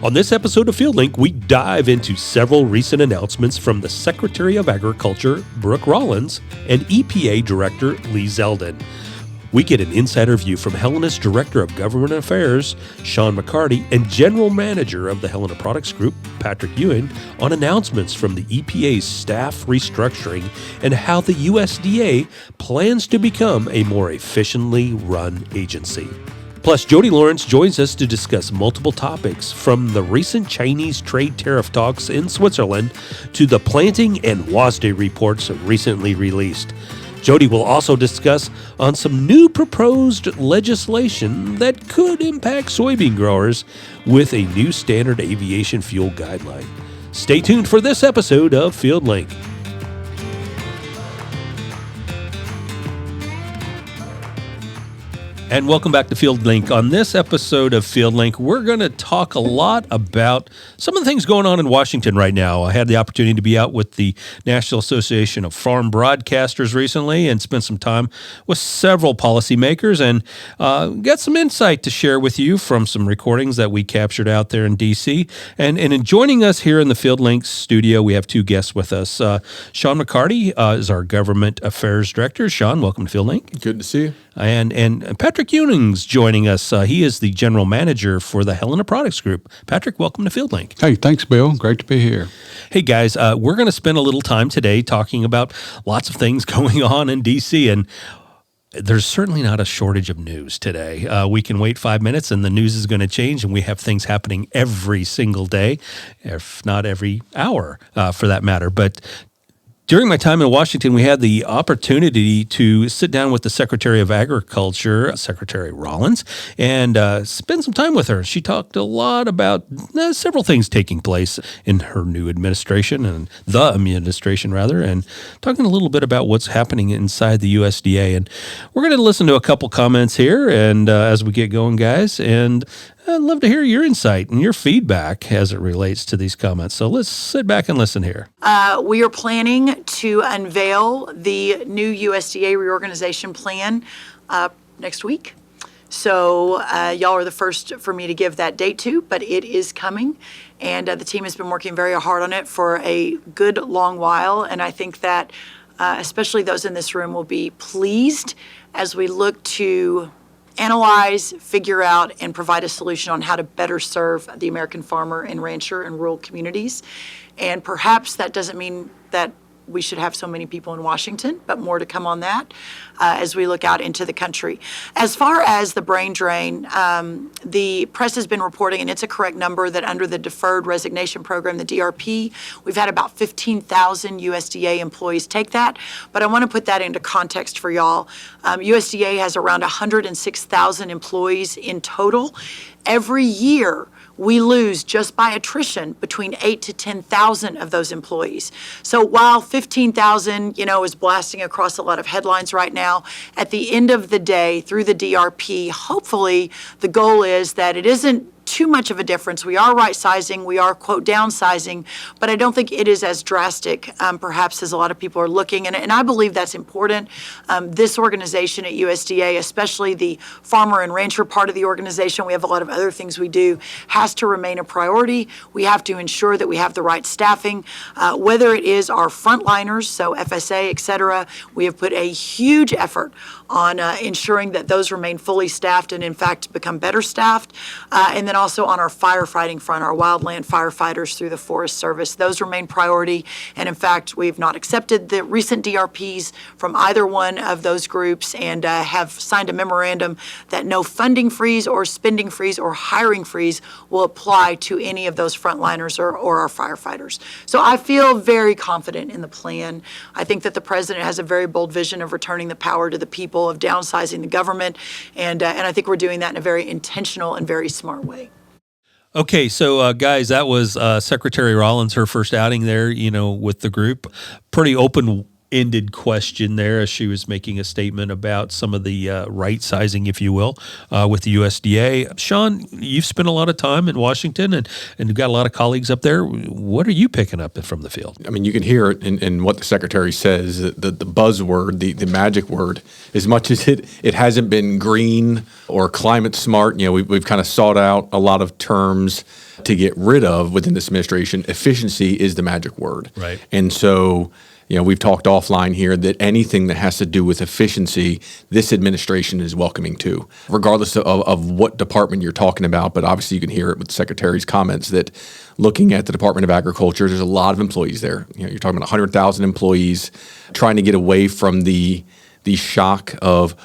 On this episode of FieldLink, we dive into several recent announcements from the Secretary of Agriculture, Brooke Rollins, and EPA Director Lee Zeldin. We get an insider view from Helena's Director of Government Affairs, Sean McCarty, and General Manager of the Helena Products Group, Patrick Ewan, on announcements from the EPA's staff restructuring and how the USDA plans to become a more efficiently run agency. Plus, Jody Lawrence joins us to discuss multiple topics from the recent Chinese trade tariff talks in Switzerland to the planting and WASDE reports recently released. Jody will also discuss on some new proposed legislation that could impact soybean growers with a new Standard Aviation Fuel guideline. Stay tuned for this episode of FieldLink. And welcome back to FieldLink. On this episode of FieldLink, we're going to talk a lot about some of the things going on in Washington right now. I had the opportunity to be out with the National Association of Farm Broadcasters recently and spent some time with several policymakers and got some insight to share with you from some recordings that we captured out there in D.C. And in joining us here in the FieldLink studio, we have two guests with us. Sean McCarty is our Government Affairs Director. Sean, welcome to FieldLink. Good to see you. And Patrick Ewan's joining us. He is the General Manager for the Helena Products Group. Patrick, welcome to FieldLink. Hey, thanks, Bill. Great to be here. Hey, guys, we're going to spend a little time today talking about lots of things going on in D.C., and there's certainly not a shortage of news today. We can wait 5 minutes, and the news is going to change, and we have things happening every single day, if not every hour, for that matter. But during my time in Washington, we had the opportunity to sit down with the Secretary of Agriculture, Secretary Rollins, and spend some time with her. She talked a lot about several things taking place in her new administration, and the administration, rather, and talking a little bit about what's happening inside the USDA. And we're going to listen to a couple comments here, and as we get going, guys, and I'd love to hear your insight and your feedback as it relates to these comments. So let's sit back and listen here. We are planning to unveil the new USDA reorganization plan next week. So y'all are the first for me to give that date to, but it is coming. And the team has been working very hard on it for a good long while. And I think that especially those in this room will be pleased as we look to analyze, figure out, and provide a solution on how to better serve the American farmer and rancher in rural communities. And perhaps that doesn't mean that we should have so many people in Washington, but more to come on that as we look out into the country. As far as the brain drain, the press has been reporting, and it's a correct number, that under the Deferred Resignation Program, the DRP, we've had about 15,000 USDA employees take that. But I want to put that into context for y'all. USDA has around 106,000 employees in total. Every year, we lose just by attrition between 8,000 to 10,000 of those employees. So while 15,000, is blasting across a lot of headlines right now, at the end of the day, through the DRP, hopefully the goal is that it isn't too much of a difference. We are right-sizing, we are, quote, downsizing, but I don't think it is as drastic, perhaps, as a lot of people are looking. And I believe that's important. This organization at USDA, especially the farmer and rancher part of the organization, we have a lot of other things we do, has to remain a priority. We have to ensure that we have the right staffing, whether it is our frontliners, so FSA, et cetera. We have put a huge effort on ensuring that those remain fully staffed and, in fact, become better staffed. And then also on our firefighting front, our wildland firefighters through the Forest Service. Those remain priority. And in fact, we've not accepted the recent DRPs from either one of those groups and have signed a memorandum that no funding freeze or spending freeze or hiring freeze will apply to any of those frontliners or our firefighters. So I feel very confident in the plan. I think that the president has a very bold vision of returning the power to the people, of downsizing the government. And I think we're doing that in a very intentional and very smart way. Okay, so guys, that was Secretary Rollins, her first outing there, with the group. Pretty open ended question there as she was making a statement about some of the right sizing, if you will, with the USDA. Sean, you've spent a lot of time in Washington and you've got a lot of colleagues up there. What are you picking up from the field? I mean, you can hear it in what the Secretary says, the buzzword, the magic word, as much as it hasn't been green or climate smart. We've kind of sought out a lot of terms to get rid of within this administration. Efficiency is the magic word. Right. And so, we've talked offline here that anything that has to do with efficiency, this administration is welcoming to, regardless of what department you're talking about. But obviously you can hear it with the Secretary's comments that looking at the Department of Agriculture, there's a lot of employees there. You're talking about 100,000 employees trying to get away from the shock of,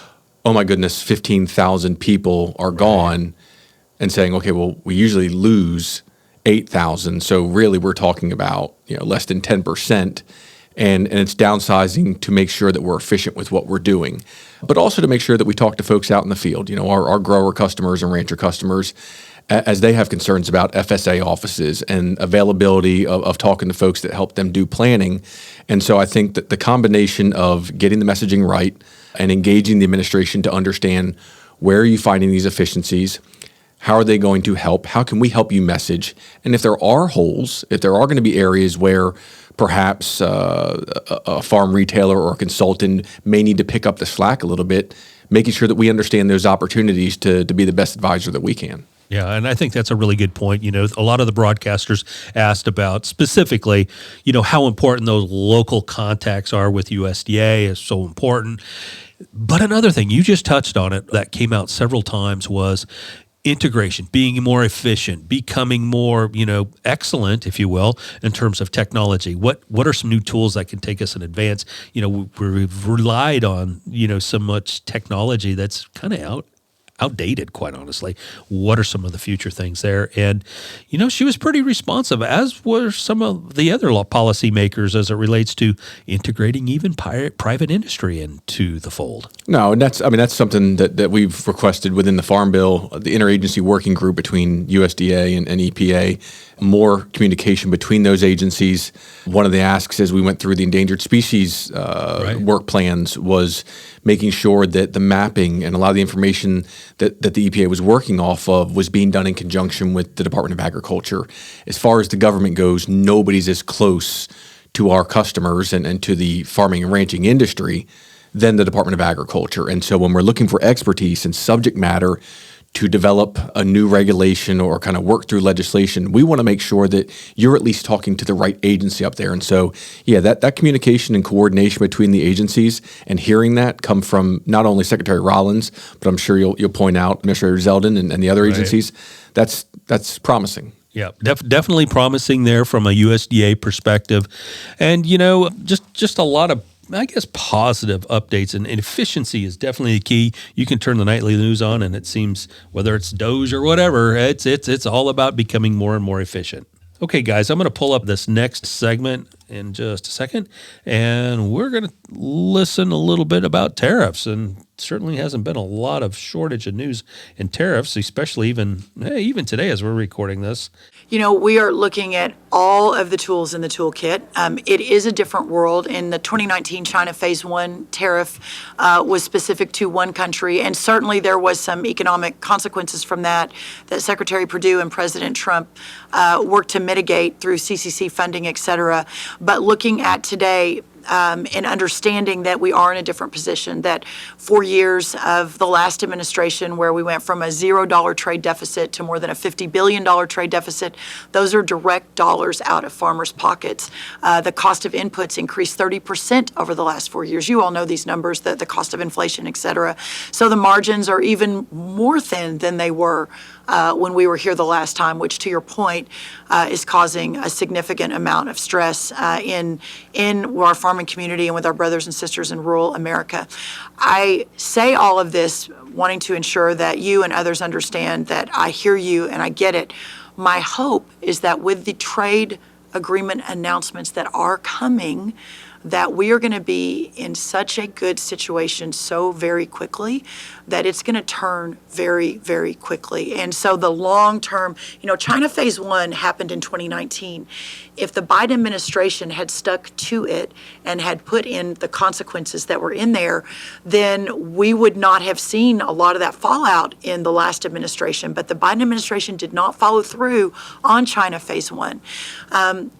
oh my goodness, 15,000 people are gone, and saying, okay, well, we usually lose 8,000. So really we're talking about less than 10%. And it's downsizing to make sure that we're efficient with what we're doing, but also to make sure that we talk to folks out in the field, our grower customers and rancher customers, as they have concerns about FSA offices and availability of talking to folks that help them do planning. And so I think that the combination of getting the messaging right and engaging the administration to understand where are you finding these efficiencies, how are they going to help, how can we help you message, and if there are holes, if there are going to be areas where perhaps a farm retailer or a consultant may need to pick up the slack a little bit, making sure that we understand those opportunities to be the best advisor that we can. Yeah, and I think that's a really good point. A lot of the broadcasters asked about specifically, how important those local contacts are with USDA is so important. But another thing, you just touched on it, that came out several times was integration, being more efficient, becoming more, excellent, if you will, in terms of technology. What are some new tools that can take us in advance? We've relied on, so much technology that's kind of outdated, quite honestly. What are some of the future things there? And, she was pretty responsive, as were some of the other policymakers as it relates to integrating even private industry into the fold. No, and that's something that we've requested within the Farm Bill, the interagency working group between USDA and EPA, more communication between those agencies. One of the asks as we went through the endangered species work plans was making sure that the mapping and a lot of the information that the EPA was working off of was being done in conjunction with the Department of Agriculture. As far as the government goes, nobody's as close to our customers and to the farming and ranching industry than the Department of Agriculture. And so when we're looking for expertise and subject matter to develop a new regulation or kind of work through legislation, we want to make sure that you're at least talking to the right agency up there. And so, that communication and coordination between the agencies and hearing that come from not only Secretary Rollins, but I'm sure you'll point out Administrator Zeldin and the other agencies, that's promising. Yeah, definitely promising there from a USDA perspective. And, just a lot of, I guess, positive updates, and efficiency is definitely the key. You can turn the nightly news on, and it seems, whether it's Doge or whatever, it's all about becoming more and more efficient. Okay, guys, I'm going to pull up this next segment in just a second, and we're going to listen a little bit about tariffs. And certainly hasn't been a lot of shortage of news in tariffs, especially even today as we're recording this. We are looking at all of the tools in the toolkit. It is a different world. In the 2019 China Phase 1 tariff was specific to one country, and certainly there was some economic consequences from that Secretary Perdue and President Trump worked to mitigate through CCC funding, et cetera. But looking at today, and understanding that we are in a different position, that 4 years of the last administration where we went from a $0 trade deficit to more than a $50 billion trade deficit, those are direct dollars out of farmers' pockets. The cost of inputs increased 30% over the last 4 years. You all know these numbers, the cost of inflation, et cetera. So the margins are even more thin than they were when we were here the last time, which, to your point, is causing a significant amount of stress in our farming community and with our brothers and sisters in rural America. I say all of this wanting to ensure that you and others understand that I hear you and I get it. My hope is that with the trade agreement announcements that are coming, that we are going to be in such a good situation so very quickly that it's going to turn very, very quickly. And so the long term, China phase one happened in 2019. If the Biden administration had stuck to it and had put in the consequences that were in there, then we would not have seen a lot of that fallout in the last administration. But the Biden administration did not follow through on China phase one.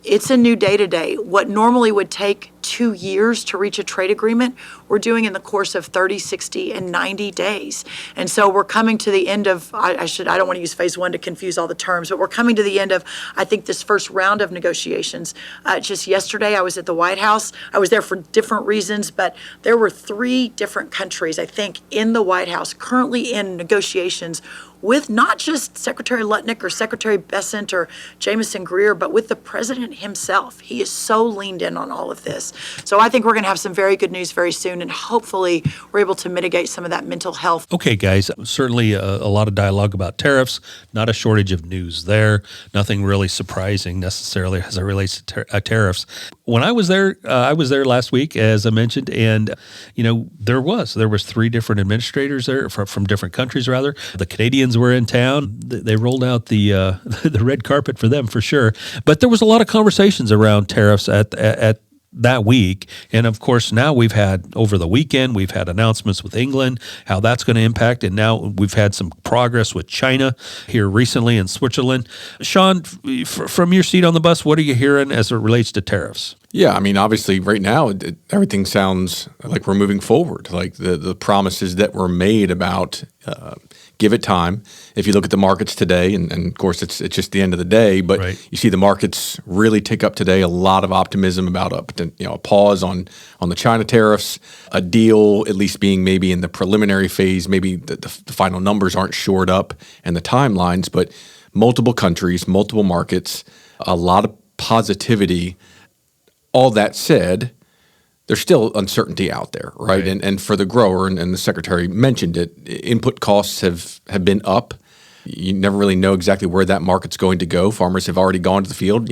It's a new day to day. What normally would take 2 years to reach a trade agreement, we're doing in the course of 30, 60, and 90 days. And so we're coming to the end of, I don't want to use phase one to confuse all the terms, but we're coming to the end of, I think, this first round of negotiations. Just yesterday, I was at the White House. I was there for different reasons, but there were 3 different countries, I think, in the White House currently in negotiations with not just Secretary Lutnick or Secretary Bessent or Jameson Greer, but with the president himself. He is so leaned in on all of this. So I think we're going to have some very good news very soon, and hopefully we're able to mitigate some of that mental health. Okay, guys, certainly a lot of dialogue about tariffs, not a shortage of news there, nothing really surprising necessarily as it relates to tariffs. When I was there last week, as I mentioned, and there was 3 different administrators there from different countries. Rather, the Canadians were in town. They rolled out the the red carpet for them for sure. But there was a lot of conversations around tariffs at that week. And of course, now over the weekend, we've had announcements with England, how that's going to impact. And now we've had some progress with China here recently in Switzerland. Sean, from your seat on the bus, what are you hearing as it relates to tariffs? Yeah, I mean, obviously right now, everything sounds like we're moving forward. Like the promises that were made about give it time. If you look at the markets today, and of course it's just the end of the day, but right. You see the markets really tick up today. A lot of optimism about a pause on the China tariffs, a deal at least being maybe in the preliminary phase. Maybe the final numbers aren't shored up and the timelines, but multiple countries, multiple markets, a lot of positivity. All that said, there's still uncertainty out there, right? And for the grower, and the secretary mentioned it, input costs have been up. You never really know exactly where that market's going to go. Farmers have already gone to the field,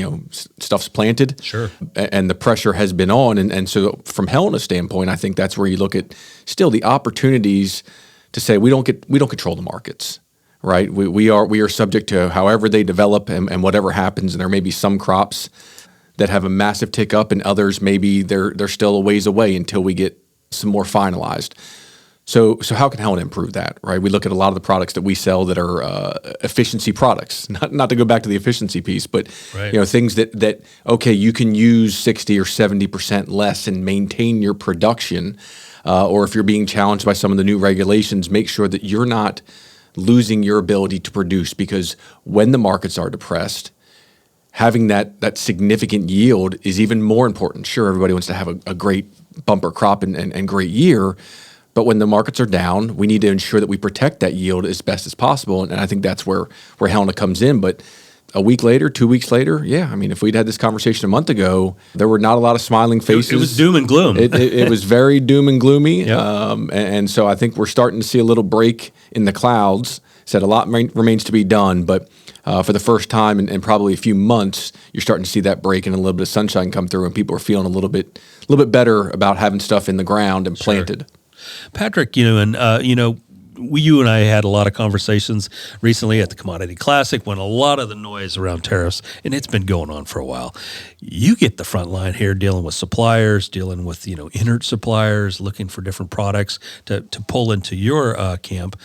stuff's planted. Sure. And the pressure has been on. And so from Helena's standpoint, I think that's where you look at still the opportunities to say we don't control the markets. Right? We are subject to however they develop and whatever happens, and there may be some crops that have a massive tick up, and others maybe they're still a ways away until we get some more finalized. So how can Helena improve that, right? We look at a lot of the products that we sell that are efficiency products, not to go back to the efficiency piece, but right. Things that okay, you can use 60 or 70% less and maintain your production, or if you're being challenged by some of the new regulations, make sure that you're not losing your ability to produce, because when the markets are depressed, having that significant yield is even more important. Sure, everybody wants to have a great bumper crop and great year, but when the markets are down, we need to ensure that we protect that yield as best as possible, and I think that's where Helena comes in. But a week later, 2 weeks later, yeah, I mean, if we'd had this conversation a month ago, there were not a lot of smiling faces. It was doom and gloom. It was very doom and gloomy, yep. And so I think we're starting to see a little break in the clouds. Said a lot remains to be done, but for the first time in probably a few months, you're starting to see that break and a little bit of sunshine come through, and people are feeling a little bit better about having stuff in the ground and planted. Sure. Patrick, you and I had a lot of conversations recently at the Commodity Classic when a lot of the noise around tariffs, and it's been going on for a while. You get the front line here dealing with suppliers, dealing with inert suppliers, looking for different products to pull into your camp.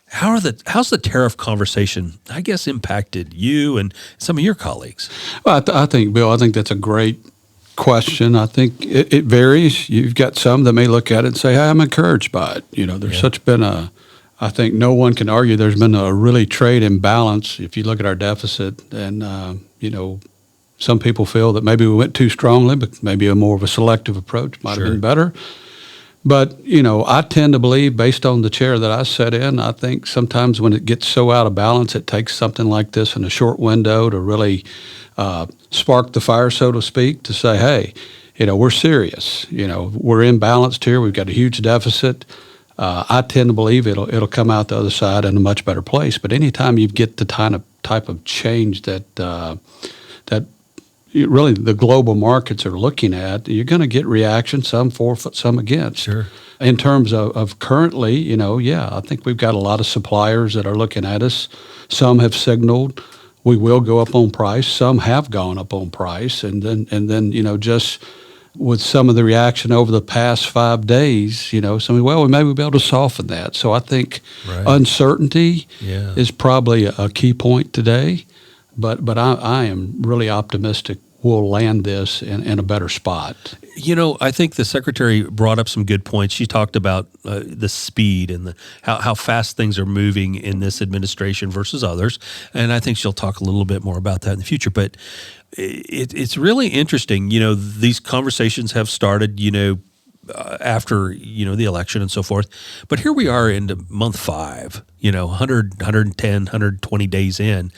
How's the tariff conversation, I guess, impacted you and some of your colleagues? Well, I think, Bill, that's a great question. I think it varies. You've got some that may look at it and say, hey, I'm encouraged by it. There's such been I think no one can argue there's been a really trade imbalance if you look at our deficit. And, some people feel that maybe we went too strongly, but maybe a more of a selective approach might have been better. But, I tend to believe, based on the chair that I sat in, I think sometimes when it gets so out of balance, it takes something like this in a short window to really spark the fire, so to speak, to say, hey, we're serious. We're imbalanced here. We've got a huge deficit. I tend to believe it'll come out the other side in a much better place. But anytime you get the type of change that really the global markets are looking at, you're going to get reaction, some for, some against. Sure. In terms of currently, I think we've got a lot of suppliers that are looking at us. Some have signaled we will go up on price. Some have gone up on price, and then just with some of the reaction over the past 5 days, some we may be able to soften that. So I think uncertainty is probably a key point today, but I am really optimistic we'll land this in a better spot. I think the Secretary brought up some good points. She talked about the speed and how fast things are moving in this administration versus others, and I think she'll talk a little bit more about that in the future. But it's really interesting. These conversations have started, after, the election and so forth. But here we are into month 5, 100, 110, 120 days in.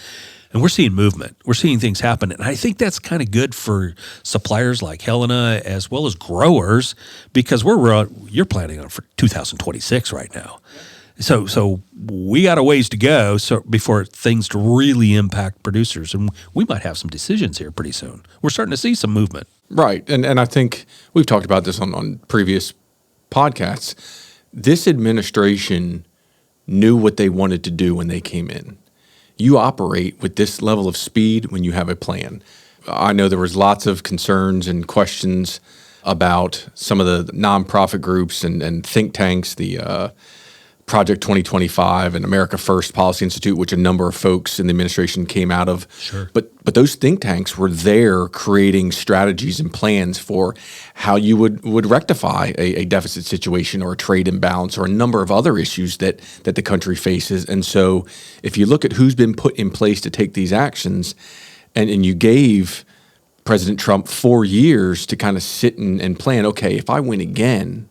And we're seeing movement. We're seeing things happen. And I think that's kind of good for suppliers like Helena as well as growers, because you're planning on for 2026 right now. So we got a ways to go before things really impact producers. And we might have some decisions here pretty soon. We're starting to see some movement. Right. And I think we've talked about this on previous podcasts. This administration knew what they wanted to do when they came in. You operate with this level of speed when you have a plan. I know there was lots of concerns and questions about some of the nonprofit groups and think tanks, the Project 2025 and America First Policy Institute, which a number of folks in the administration came out of. Sure. But those think tanks were there creating strategies and plans for how you would rectify a deficit situation or a trade imbalance or a number of other issues that the country faces. And so if you look at who's been put in place to take these actions, and you gave President Trump 4 years to kind of sit and plan, okay, if I win again,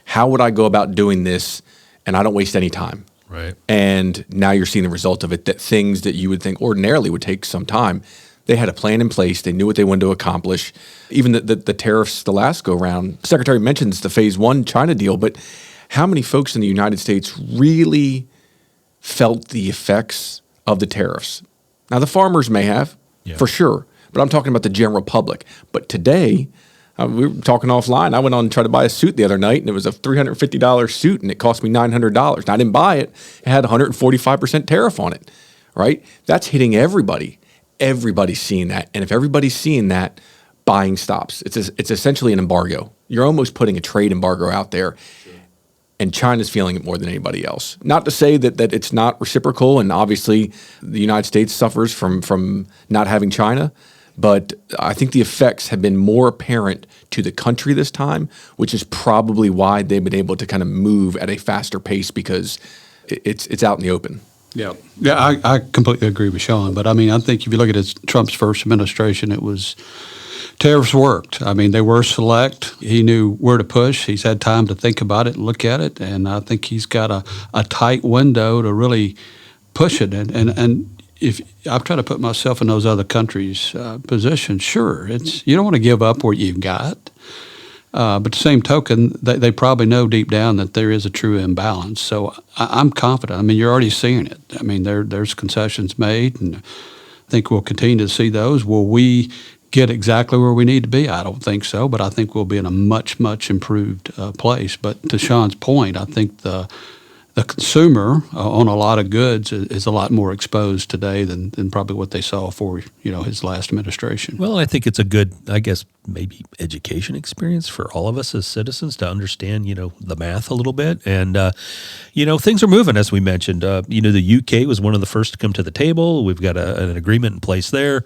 how would I go about doing this and I don't waste any time? Right. And now you're seeing the result of it, that things that you would think ordinarily would take some time, they had a plan in place. They knew what they wanted to accomplish. Even the tariffs the last go-round, the Secretary mentions the Phase 1 China deal, but how many folks in the United States really felt the effects of the tariffs? Now, the farmers may have, for sure, but I'm talking about the general public. But today, we were talking offline. I went on and tried to buy a suit the other night, and it was a $350 suit, and it cost me $900. And I didn't buy it. It had 145% tariff on it, right? That's hitting everybody. Everybody's seeing that. And if everybody's seeing that, buying stops. It's essentially an embargo. You're almost putting a trade embargo out there, and China's feeling it more than anybody else. Not to say that it's not reciprocal, and obviously the United States suffers from not having China, but I think the effects have been more apparent to the country this time, which is probably why they've been able to kind of move at a faster pace, because it's out in the open. Yeah, I completely agree with Sean. But I mean, I think if you look at Trump's first administration, it was tariffs worked. I mean, they were select. He knew where to push. He's had time to think about it, look at it, and I think he's got a tight window to really push it. And if I've tried to put myself in those other countries' position, sure, you don't want to give up what you've got. But the same token, they probably know deep down that there is a true imbalance. So I'm confident. I mean, you're already seeing it. I mean, there's concessions made, and I think we'll continue to see those. Will we get exactly where we need to be? I don't think so, but I think we'll be in a much, much improved place. But to Sean's point, I think the consumer on a lot of goods is a lot more exposed today than probably what they saw for his last administration. Well, I think it's a good, I guess, maybe education experience for all of us as citizens to understand, the math a little bit. And, things are moving, as we mentioned. The UK was one of the first to come to the table. We've got an agreement in place there,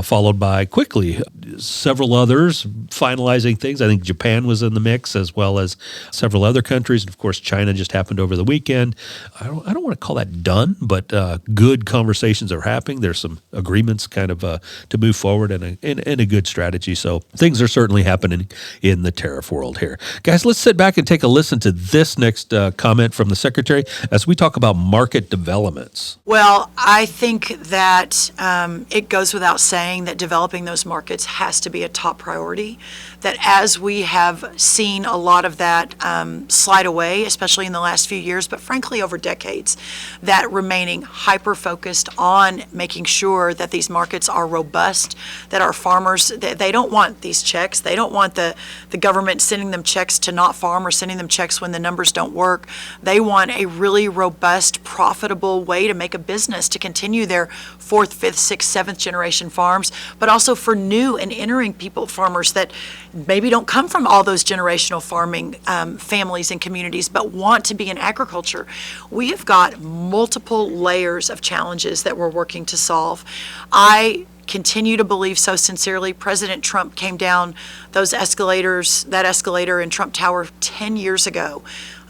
followed by quickly several others finalizing things. I think Japan was in the mix, as well as several other countries. And, of course, China just happened over the weekend. I don't want to call that done, but good conversations are happening. There's some agreements kind of to move forward and a good strategy. So things are certainly happening in the tariff world here. Guys, let's sit back and take a listen to this next comment from the Secretary as we talk about market developments. Well, I think that it goes without saying that developing those markets has to be a top priority, that as we have seen a lot of that slide away, especially in the last few years, but frankly over decades, that remaining hyper-focused on making sure that these markets are robust, that our farmers, they don't want these checks. They don't want the government sending them checks to not farm or sending them checks when the numbers don't work. They want a really robust, profitable way to make a business, to continue their 4th, 5th, 6th, 7th generation farms, but also for new and entering farmers that maybe don't come from all those generational farming families and communities, but want to be in agriculture. We have got multiple layers of challenges that we're working to solve. I continue to believe so sincerely. President Trump came down that escalator in Trump Tower 10 years ago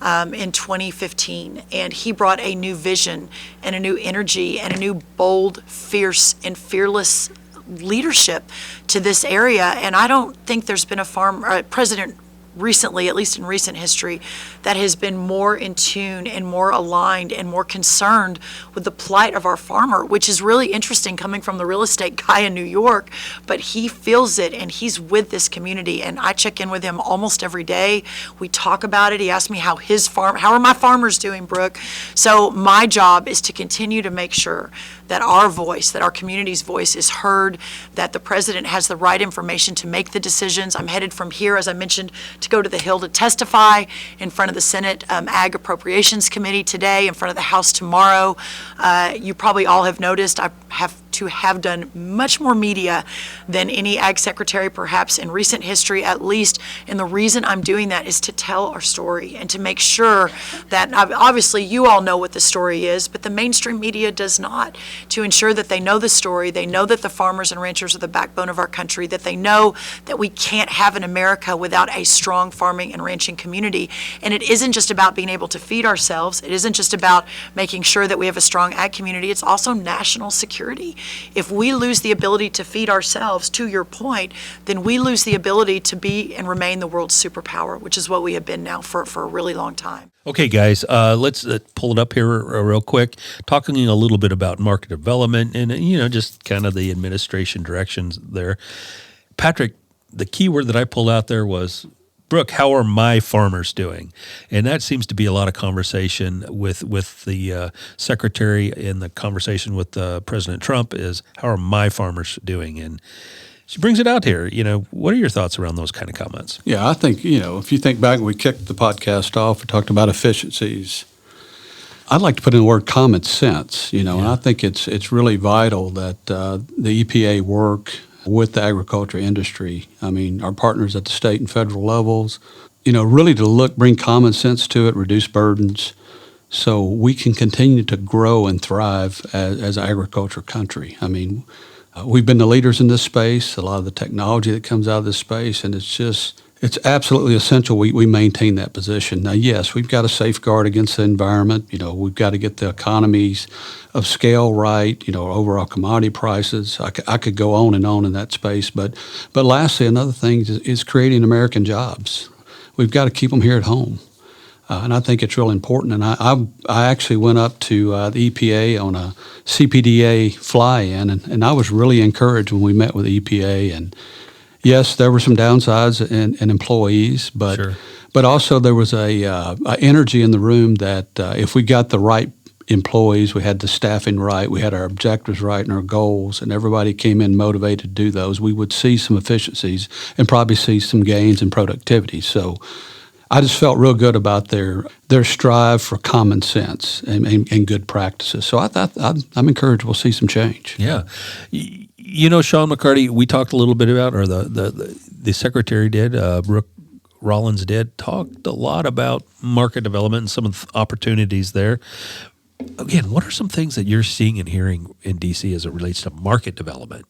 in 2015, and he brought a new vision and a new energy and a new bold, fierce, and fearless leadership to this area. And I don't think there's been a president recently, at least in recent history, that has been more in tune and more aligned and more concerned with the plight of our farmer, which is really interesting coming from the real estate guy in New York, but he feels it and he's with this community. And I check in with him almost every day. We talk about it. He asked me how are my farmers doing, Brooke? So my job is to continue to make sure that our community's voice is heard, that the president has the right information to make the decisions. I'm headed from here, as I mentioned, to go to the Hill to testify in front of the Senate Ag Appropriations Committee today, in front of the House tomorrow. You probably all have noticed I have done much more media than any ag secretary perhaps in recent history, at least. And the reason I'm doing that is to tell our story and to make sure that, obviously you all know what the story is, but the mainstream media does not, to ensure that they know the story, they know that the farmers and ranchers are the backbone of our country, that they know that we can't have an America without a strong farming and ranching community. And it isn't just about being able to feed ourselves. It isn't just about making sure that we have a strong ag community. It's also national security. If we lose the ability to feed ourselves, to your point, then we lose the ability to be and remain the world's superpower, which is what we have been now for a really long time. Okay, guys, let's pull it up here real quick, talking a little bit about market development and, just kind of the administration directions there. Patrick, the key word that I pulled out there was, Brooke, how are my farmers doing? And that seems to be a lot of conversation with the secretary, and the conversation with President Trump is, how are my farmers doing? And she brings it out here. What are your thoughts around those kind of comments? Yeah, I think, if you think back, we kicked the podcast off, we talked about efficiencies. I'd like to put in the word common sense, and I think it's really vital that the EPA work with the agriculture industry. I mean, our partners at the state and federal levels, really to bring common sense to it, reduce burdens, so we can continue to grow and thrive as an agriculture country. I mean, we've been the leaders in this space, a lot of the technology that comes out of this space, and it's absolutely essential we maintain that position. Now, yes, we've got to safeguard against the environment. We've got to get the economies of scale right, overall commodity prices. I could go on in that space. But lastly, another thing is creating American jobs. We've got to keep them here at home. And I think it's real important. And I actually went up to the EPA on a CPDA fly-in, and I was really encouraged when we met with the EPA. And yes, there were some downsides in employees, but Sure. But also there was a energy in the room that if we got the right employees, we had the staffing right, we had our objectives right and our goals, and everybody came in motivated to do those, we would see some efficiencies and probably see some gains in productivity. So I just felt real good about their strive for common sense and good practices. So I'm encouraged we'll see some change. Yeah. Sean McCarty, we talked a little bit about, or the secretary did, Brooke Rollins talked a lot about market development and some of the opportunities there. Again, what are some things that you're seeing and hearing in D.C. as it relates to market development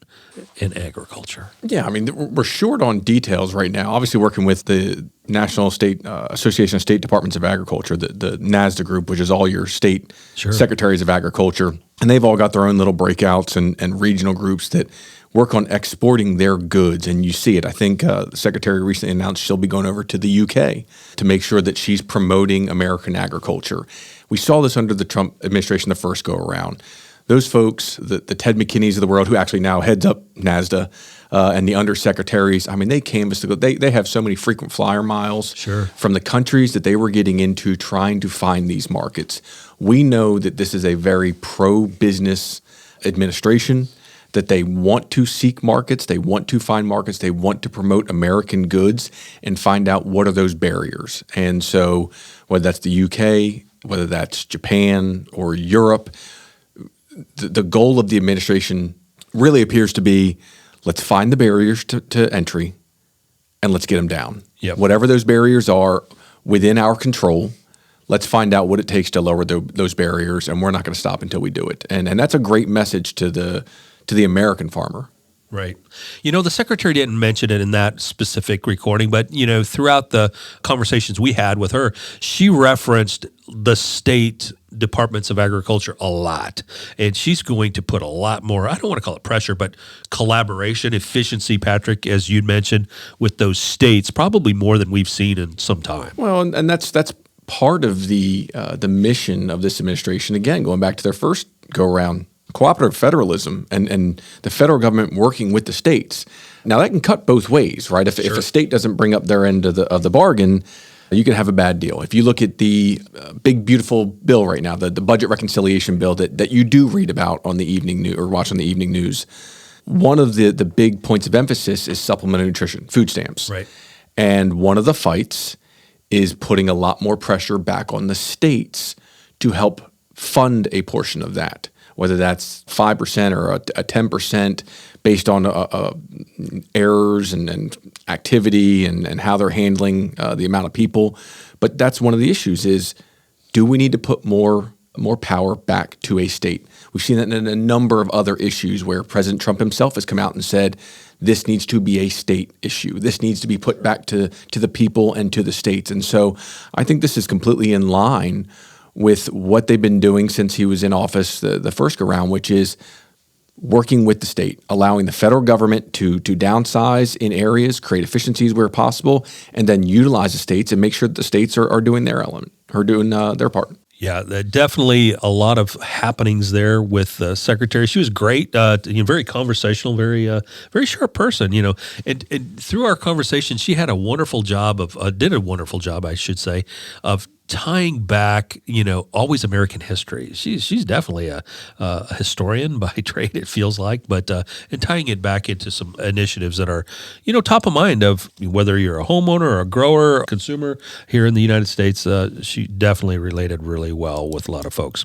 in agriculture? Yeah, I mean, we're short on details right now. Obviously, working with the National State Association of State Departments of Agriculture, the WASDE Group, which is all your state Sure. secretaries of agriculture. And they've all got their own little breakouts and regional groups that work on exporting their goods. And you see it. I think the secretary recently announced she'll be going over to the UK to make sure that she's promoting American agriculture. We saw this under the Trump administration the first go around. Those folks, the Ted McKinneys of the world, who actually now heads up WASDE, and the undersecretaries, I mean, they canvassed to go. They have so many frequent flyer miles from the countries that they were getting into trying to find these markets. We know that this is a very pro-business administration, that they want to seek markets, they want to find markets, they want to promote American goods and find out what are those barriers. And so whether that's the UK, whether that's Japan or Europe, the goal of the administration really appears to be, let's find the barriers to entry and let's get them down. Yep. Whatever those barriers are within our control, let's find out what it takes to lower those barriers, and we're not going to stop until we do it. And that's a great message to the American farmer. Right. The secretary didn't mention it in that specific recording, but, throughout the conversations we had with her, she referenced the state departments of agriculture a lot. And she's going to put a lot more, I don't want to call it pressure, but collaboration, efficiency, Patrick, as you mentioned, with those states, probably more than we've seen in some time. Well, and that's part of the mission of this administration. Again, going back to their first go-around, cooperative federalism and the federal government working with the states. Now, that can cut both ways, right? If a state doesn't bring up their end of the bargain, you can have a bad deal. If you look at the big, beautiful bill right now, the budget reconciliation bill that you do read about on the evening news or watch on the evening news, one of the big points of emphasis is supplemental nutrition, food stamps. Right. And one of the fights is putting a lot more pressure back on the states to help fund a portion of that, whether that's 5% or a 10% based on errors and activity and how they're handling the amount of people. But that's one of the issues is, do we need to put more power back to a state? We've seen that in a number of other issues where President Trump himself has come out and said, this needs to be a state issue. This needs to be put back to the people and to the states. And so I think this is completely in line with what they've been doing since he was in office the first go round, which is working with the state, allowing the federal government to downsize in areas, create efficiencies where possible, and then utilize the states and make sure that the states are doing their element, or doing their part. Yeah, definitely a lot of happenings there with the secretary. She was great, very conversational, very sharp person, And through our conversation, she had a wonderful job did a wonderful job, I should say, of tying back, always American history. She's definitely a historian by trade, it feels like, but and tying it back into some initiatives that are, top of mind of whether you're a homeowner or a grower or a consumer here in the United States. She definitely related really well with a lot of folks.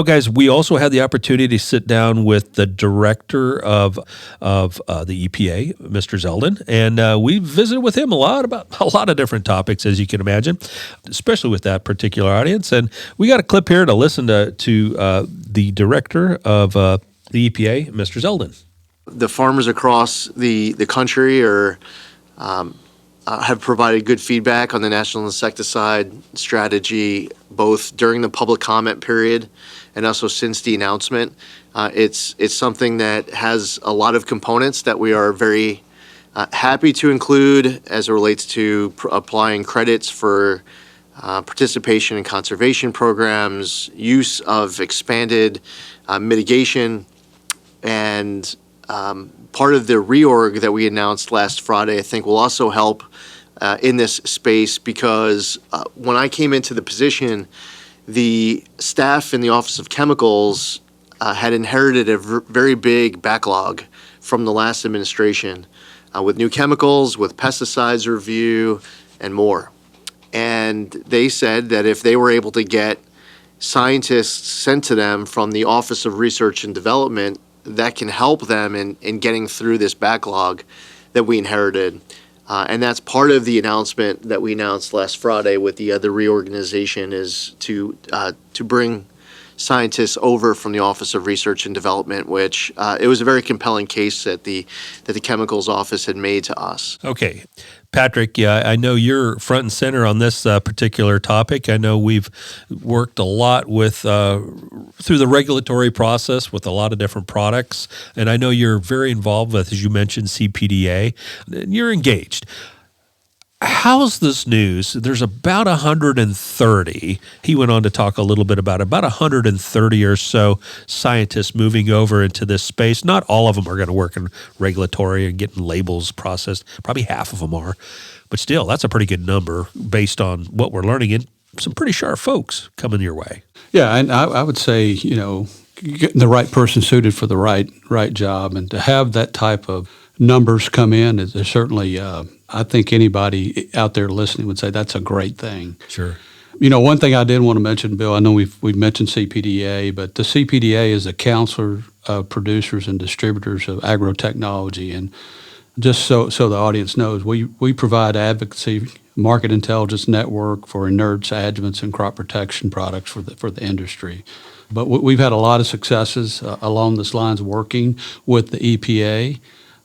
Guys, we also had the opportunity to sit down with the director of the EPA, Mr. Zeldin, and we visited with him about a lot of different topics, as you can imagine, especially with that particular audience. And we got a clip here to listen to the director of the EPA, Mr. Zeldin. The farmers across the country have provided good feedback on the national insecticide strategy, both during the public comment period and also since the announcement. It's something that has a lot of components that we are very happy to include as it relates to applying credits for participation in conservation programs, use of expanded mitigation, and part of the reorg that we announced last Friday, I think, will also help in this space because when I came into the position, the staff in the Office of Chemicals had inherited a very big backlog from the last administration with new chemicals, with pesticides review, and more. And they said that if they were able to get scientists sent to them from the Office of Research and Development that can help them in getting through this backlog that we inherited. And that's part of the announcement that we announced last Friday with the reorganization is to bring scientists over from the Office of Research and Development, which it was a very compelling case that the Chemicals Office had made to us. Okay. Patrick, yeah, I know you're front and center on this particular topic. I know we've worked a lot with through the regulatory process with a lot of different products, and I know you're very involved with, as you mentioned, CPDA, and you're engaged. How's this news? There's about 130. He went on to talk a little bit about 130 or so scientists moving over into this space. Not all of them are going to work in regulatory and getting labels processed. Probably half of them are. But still, that's a pretty good number based on what we're learning, and some pretty sharp folks coming your way. Yeah, and I would say, getting the right person suited for the right job, and to have that type of numbers come in is certainly, I think anybody out there listening would say that's a great thing. Sure. One thing I did want to mention, Bill, I know we've mentioned CPDA, but the CPDA is a counselor of producers and distributors of Agrotechnology. And just so the audience knows, we provide advocacy, market intelligence network for inerts, adjuvants, and crop protection products for the industry. But we've had a lot of successes along this lines working with the EPA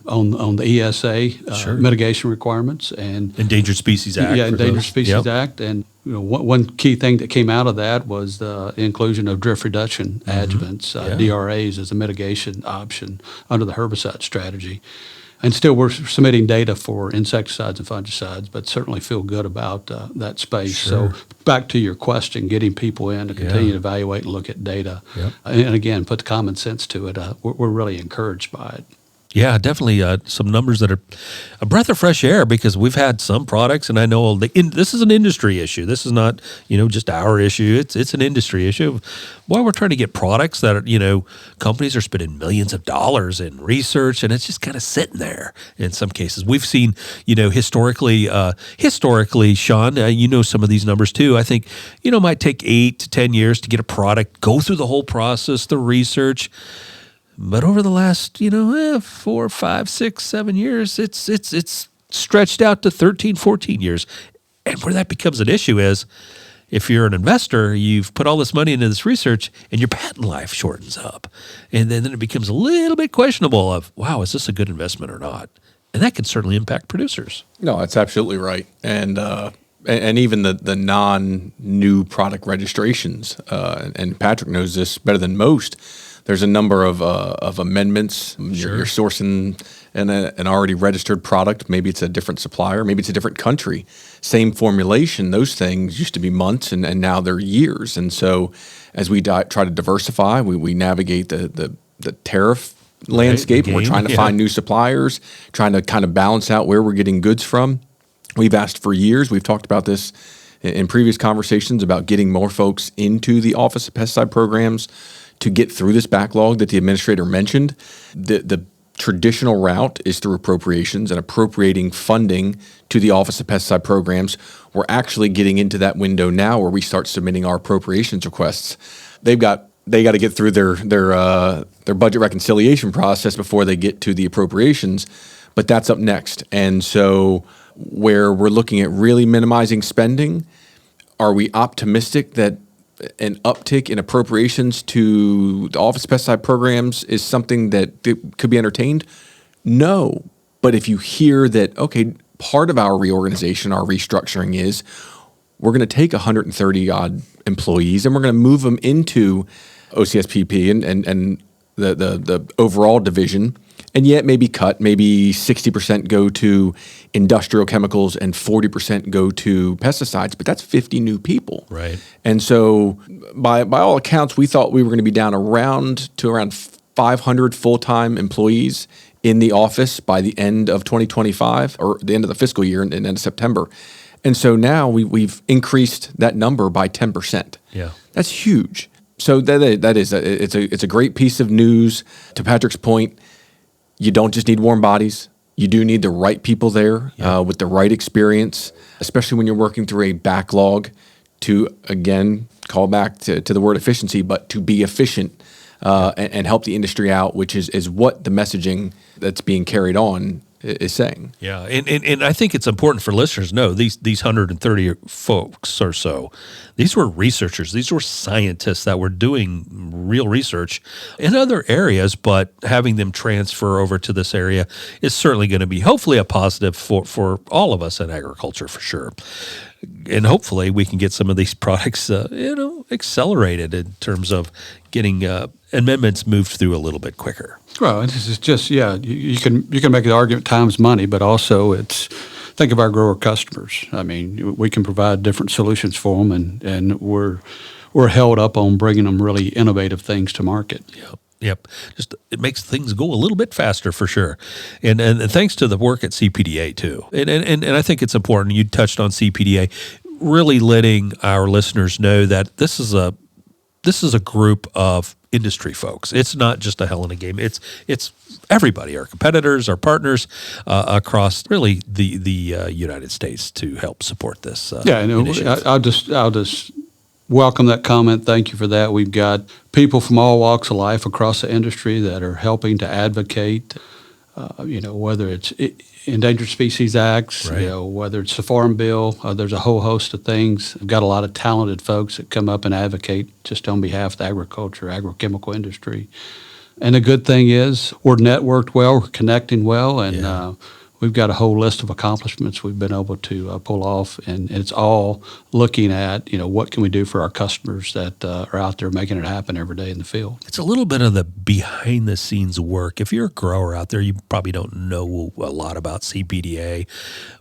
on the ESA Sure. mitigation requirements and Endangered Species Act. Yeah, Endangered those. Species Yep. Act, and one key thing that came out of that was the inclusion of drift reduction adjuvants, DRAs, as a mitigation option under the herbicide strategy. And still, we're submitting data for insecticides and fungicides, but certainly feel good about that space. Sure. So back to your question, getting people in to continue to evaluate and look at data, and again, put the common sense to it. We're really encouraged by it. Yeah, definitely some numbers that are a breath of fresh air, because we've had some products, and I know this is an industry issue. This is not, just our issue. It's an industry issue. While we're trying to get products that are, companies are spending millions of dollars in research, and it's just kind of sitting there in some cases. We've seen, historically, Sean, some of these numbers too. I think, it might take 8 to 10 years to get a product, go through the whole process, the research. But over the last, 4, 5, 6, 7 years, it's stretched out to 13, 14 years. And where that becomes an issue is if you're an investor, you've put all this money into this research and your patent life shortens up. And then it becomes a little bit questionable of, wow, is this a good investment or not? And that can certainly impact producers. No, that's absolutely right. And even the non-new product registrations, and Patrick knows this better than most, there's a number of amendments. Sure. You're sourcing an already registered product. Maybe it's a different supplier. Maybe it's a different country. Same formulation. Those things used to be months, and now they're years. And so as we try to diversify, we navigate the tariff landscape. Game, We're trying to find new suppliers, trying to kind of balance out where we're getting goods from. We've asked for years. We've talked about this in previous conversations about getting more folks into the Office of Pesticide Programs to get through this backlog that the administrator mentioned. The traditional route is through appropriations and appropriating funding to the Office of Pesticide Programs. We're actually getting into that window now where we start submitting our appropriations requests. They got to get through their budget reconciliation process before they get to the appropriations, but that's up next. And so where we're looking at really minimizing spending, are we optimistic that an uptick in appropriations to the Office of Pesticide Programs is something that could be entertained? No. But if you hear that, okay, part of our reorganization, our restructuring is we're going to take 130 odd employees and we're going to move them into OCSPP and the overall division, and yet maybe 60% go to industrial chemicals and 40% go to pesticides, but that's 50 new people. Right. And so by all accounts, we thought we were going to be down around 500 full-time employees in the office by the end of 2025, or the end of the fiscal year, and end of September. And so now we've increased that number by 10%. Yeah. That's huge. So it's a great piece of news. To Patrick's point, you don't just need warm bodies. You do need the right people there with the right experience, especially when you're working through a backlog to, again, call back to the word efficiency, but to be efficient and help the industry out, which is what the messaging that's being carried on is saying. Yeah, and I think it's important for listeners to know these 130 folks or so, these were researchers, these were scientists that were doing real research in other areas, but having them transfer over to this area is certainly going to be hopefully a positive for all of us in agriculture for sure. And hopefully we can get some of these products, accelerated in terms of getting amendments moved through a little bit quicker. Well, this is just, you can make the argument time's money, but also think of our grower customers. I mean, we can provide different solutions for them, and we're held up on bringing them really innovative things to market. Yep. Just it makes things go a little bit faster for sure. And thanks to the work at CPDA too. And I think it's important. You touched on CPDA, really letting our listeners know that this is a group of industry folks. It's not just a Helena game. It's everybody, our competitors, our partners across really the United States to help support this. Initiative. I'll just welcome that comment. Thank you for that. We've got people from all walks of life across the industry that are helping to advocate, whether it's Endangered Species Acts, right. Whether it's the Farm Bill. There's a whole host of things. We've got a lot of talented folks that come up and advocate just on behalf of the agriculture, agrochemical industry. And the good thing is we're networked well, we're connecting well, and we've got a whole list of accomplishments we've been able to pull off, and it's all looking at, what can we do for our customers that are out there making it happen every day in the field. It's a little bit of the behind-the-scenes work. If you're a grower out there, you probably don't know a lot about CPDA,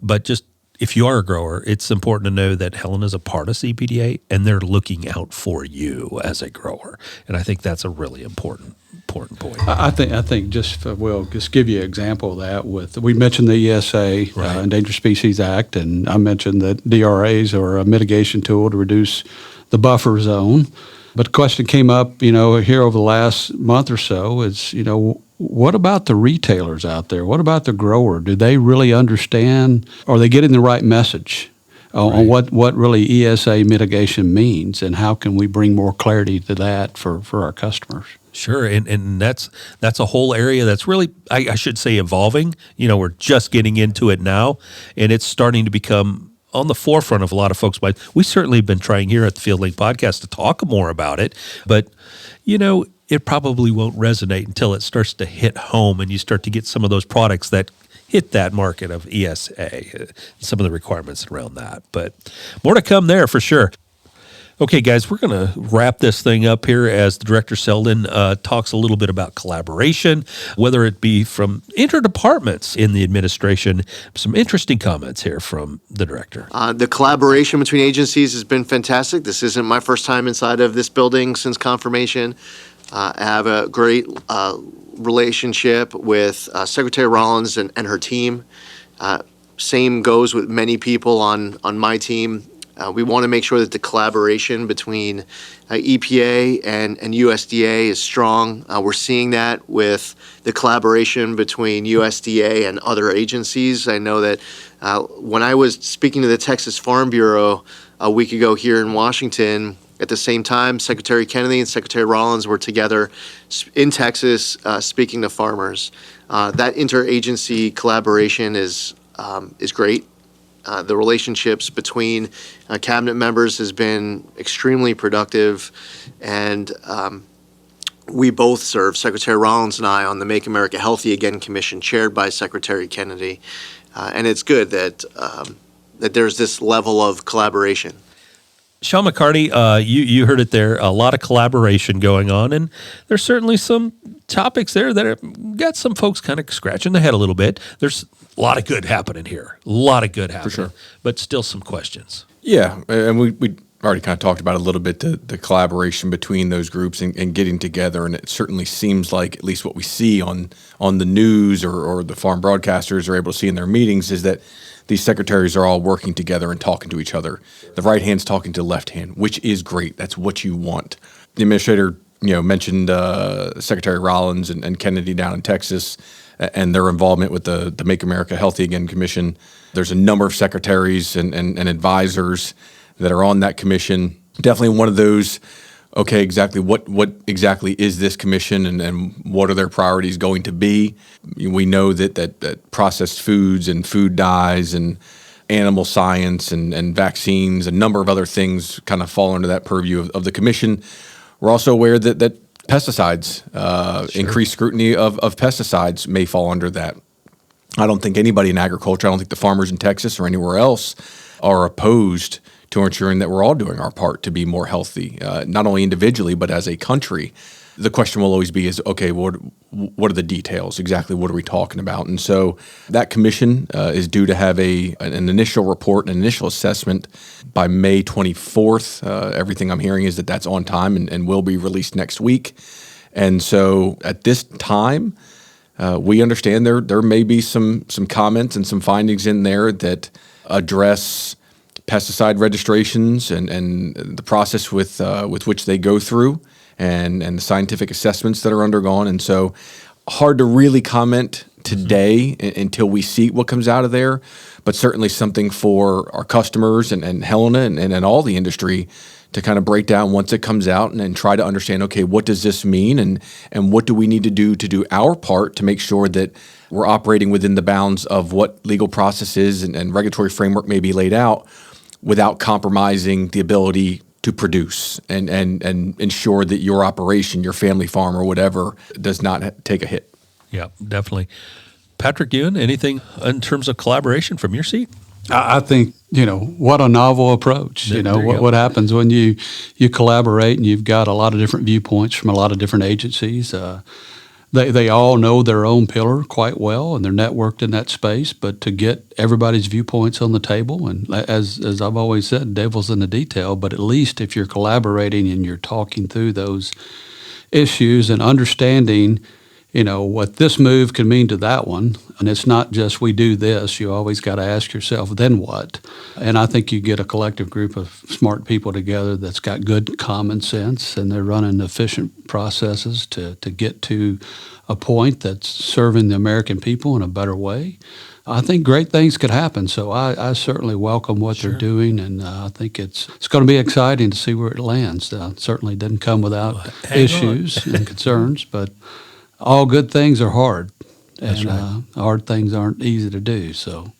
but just if you are a grower, it's important to know that Helena's a part of CPDA, and they're looking out for you as a grower, and I think that's a really important point. I think just give you an example of that. We mentioned the ESA, right. Endangered Species Act, and I mentioned that DRAs are a mitigation tool to reduce the buffer zone. But the question came up, here over the last month or so is, what about the retailers out there? What about the grower? Do they really understand? Are they getting the right message on what really ESA mitigation means, and how can we bring more clarity to that for our customers? Sure, and that's a whole area that's really, I should say, evolving. We're just getting into it now, and it's starting to become on the forefront of a lot of folks' minds. We certainly have been trying here at the FieldLink Podcast to talk more about it, but, it probably won't resonate until it starts to hit home and you start to get some of those products that hit that market of ESA, some of the requirements around that. But more to come there for sure. Okay, guys, we're going to wrap this thing up here as the Director Zeldin talks a little bit about collaboration, whether it be from interdepartments in the administration. Some interesting comments here from the Director. The collaboration between agencies has been fantastic. This isn't my first time inside of this building since confirmation. I have a great relationship with Secretary Rollins and her team. Same goes with many people on my team. We want to make sure that the collaboration between EPA and USDA is strong. We're seeing that with the collaboration between USDA and other agencies. I know that when I was speaking to the Texas Farm Bureau a week ago here in Washington, at the same time, Secretary Kennedy and Secretary Rollins were together in Texas speaking to farmers. That interagency collaboration is great. The relationships between cabinet members has been extremely productive, and we both serve, Secretary Rollins and I, on the Make America Healthy Again Commission chaired by Secretary Kennedy, and it's good that there's this level of collaboration. Sean McCarty, you heard it there, a lot of collaboration going on, and there's certainly some topics there that have got some folks kind of scratching their head a little bit. There's a lot of good happening here, for sure, but still some questions. Yeah, and we already kind of talked about a little bit the collaboration between those groups and getting together, and it certainly seems like, at least what we see on the news or the farm broadcasters are able to see in their meetings, is that these secretaries are all working together and talking to each other. The right hand's talking to the left hand, which is great. That's what you want. The administrator, mentioned Secretary Rollins and Kennedy down in Texas and their involvement with the Make America Healthy Again Commission. There's a number of secretaries and advisors that are on that commission. Definitely one of those okay, exactly what exactly is this commission and what are their priorities going to be? We know that processed foods and food dyes and animal science and vaccines, a number of other things kind of fall under that purview of the commission. We're also aware that pesticides, increased scrutiny of pesticides may fall under that. I don't think anybody in agriculture, I don't think the farmers in Texas or anywhere else are opposed to ensuring that we're all doing our part to be more healthy, not only individually, but as a country. The question will always be okay, what are the details? Exactly what are we talking about? And so that commission is due to have an initial report, an initial assessment by May 24th. Everything I'm hearing is that that's on time and will be released next week. And so at this time, we understand there may be some comments and some findings in there that address pesticide registrations and the process with which they go through and the scientific assessments that are undergone. And so hard to really comment today until we see what comes out of there, but certainly something for our customers and Helena and all the industry to kind of break down once it comes out and try to understand, okay, what does this mean and what do we need to do our part to make sure that we're operating within the bounds of what legal processes and regulatory framework may be laid out without compromising the ability to produce and ensure that your operation, your family farm or whatever, does not take a hit. Yeah, definitely. Patrick, Ewan, anything in terms of collaboration from your seat? I think, what a novel approach. What happens when you collaborate and you've got a lot of different viewpoints from a lot of different agencies. They all know their own pillar quite well, and they're networked in that space. But to get everybody's viewpoints on the table, and as I've always said, devil's in the detail. But at least if you're collaborating and you're talking through those issues and understanding, what this move can mean to that one, and it's not just we do this. You always got to ask yourself, then what? And I think you get a collective group of smart people together that's got good common sense, and they're running efficient processes to get to a point that's serving the American people in a better way. I think great things could happen. So I certainly welcome what they're doing, and I think it's going to be exciting to see where it lands. It certainly didn't come without issues and concerns, but all good things are hard, and hard things aren't easy to do. So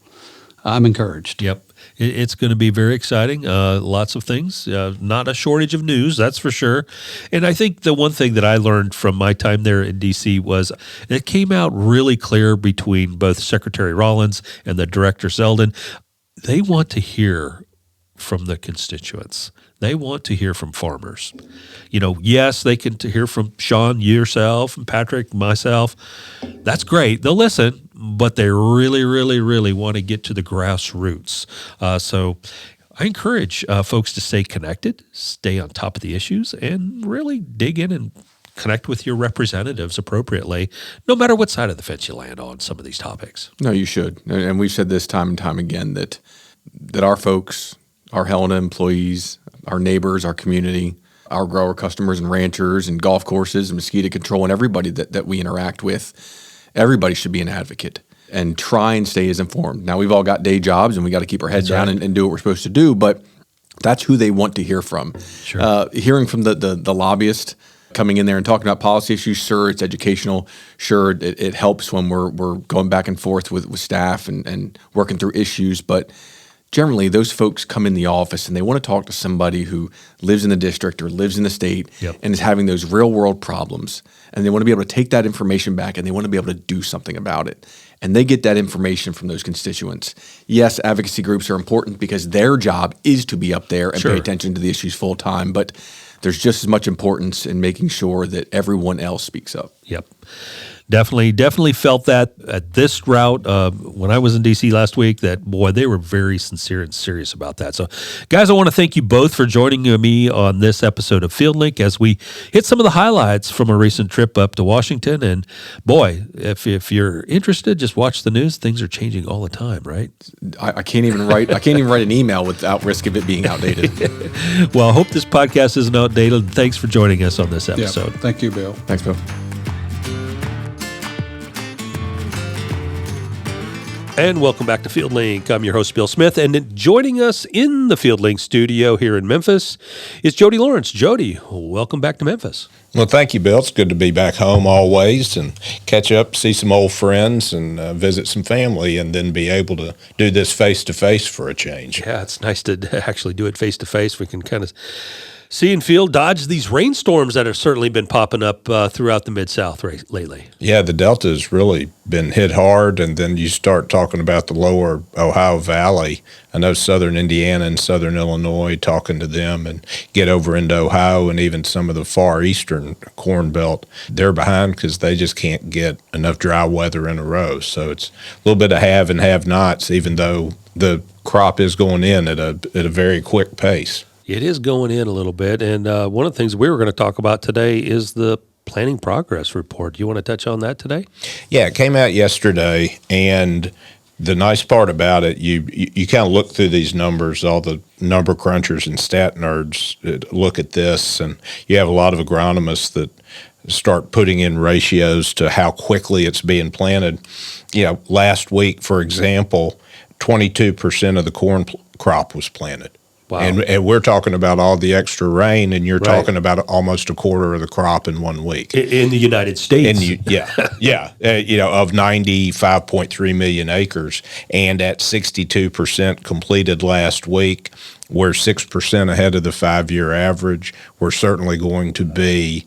I'm encouraged. Yep. It's going to be very exciting. Lots of things, not a shortage of news, that's for sure. And I think the one thing that I learned from my time there in D.C. was it came out really clear between both Secretary Rollins and the Director Zeldin. They want to hear from the constituents. They want to hear from farmers. Yes, they can hear from Sean, yourself, and Patrick, myself. That's great. They'll listen, but they really, really, really want to get to the grassroots. So I encourage folks to stay connected, stay on top of the issues, and really dig in and connect with your representatives appropriately, no matter what side of the fence you land on some of these topics. No, you should. And we've said this time and time again that our folks, our Helena employees, our neighbors, our community, our grower customers and ranchers and golf courses and mosquito control and everybody that we interact with, everybody should be an advocate and try and stay as informed. Now, we've all got day jobs and we got to keep our heads down and do what we're supposed to do, but that's who they want to hear from. Sure. Hearing from the lobbyist coming in there and talking about policy issues, sure, it's educational. Sure, it helps when we're going back and forth with staff and working through issues, but generally, those folks come in the office and they want to talk to somebody who lives in the district or lives in the state and is having those real-world problems. And they want to be able to take that information back and they want to be able to do something about it. And they get that information from those constituents. Yes, advocacy groups are important because their job is to be up there and pay attention to the issues full-time. But there's just as much importance in making sure that everyone else speaks up. Yep. Definitely felt that at this route when I was in D.C. last week that, boy, they were very sincere and serious about that. So, guys, I want to thank you both for joining me on this episode of FieldLink as we hit some of the highlights from a recent trip up to Washington. And, boy, if you're interested, just watch the news. Things are changing all the time, right? I can't even write an email without risk of it being outdated. Well, I hope this podcast isn't outdated. Thanks for joining us on this episode. Yeah, thank you, Bill. Thanks, Bill. And welcome back to FieldLink. I'm your host, Bill Smith, and joining us in the FieldLink studio here in Memphis is Jody Lawrence. Jody, welcome back to Memphis. Well, thank you, Bill. It's good to be back home always and catch up, see some old friends, and visit some family, and then be able to do this face-to-face for a change. Yeah, it's nice to actually do it face-to-face. We can kind of see and feel, dodge these rainstorms that have certainly been popping up throughout the Mid-South lately. Yeah, the Delta has really been hit hard, and then you start talking about the lower Ohio Valley. I know southern Indiana and southern Illinois, talking to them, and get over into Ohio and even some of the far eastern Corn Belt, they're behind because they just can't get enough dry weather in a row. So it's a little bit of have and have-nots, even though the crop is going in at a very quick pace. It is going in a little bit, and one of the things we were going to talk about today is the Planning Progress Report. Do you want to touch on that today? Yeah, it came out yesterday, and the nice part about it, you kind of look through these numbers, all the number crunchers and stat nerds look at this, and you have a lot of agronomists that start putting in ratios to how quickly it's being planted. You know, last week, for example, 22% of the corn crop was planted. Wow. And we're talking about all the extra rain, and you're talking about almost a quarter of the crop in 1 week. In the United States. Of 95.3 million acres, and at 62% completed last week. We're 6% ahead of the 5-year average. We're certainly going to be,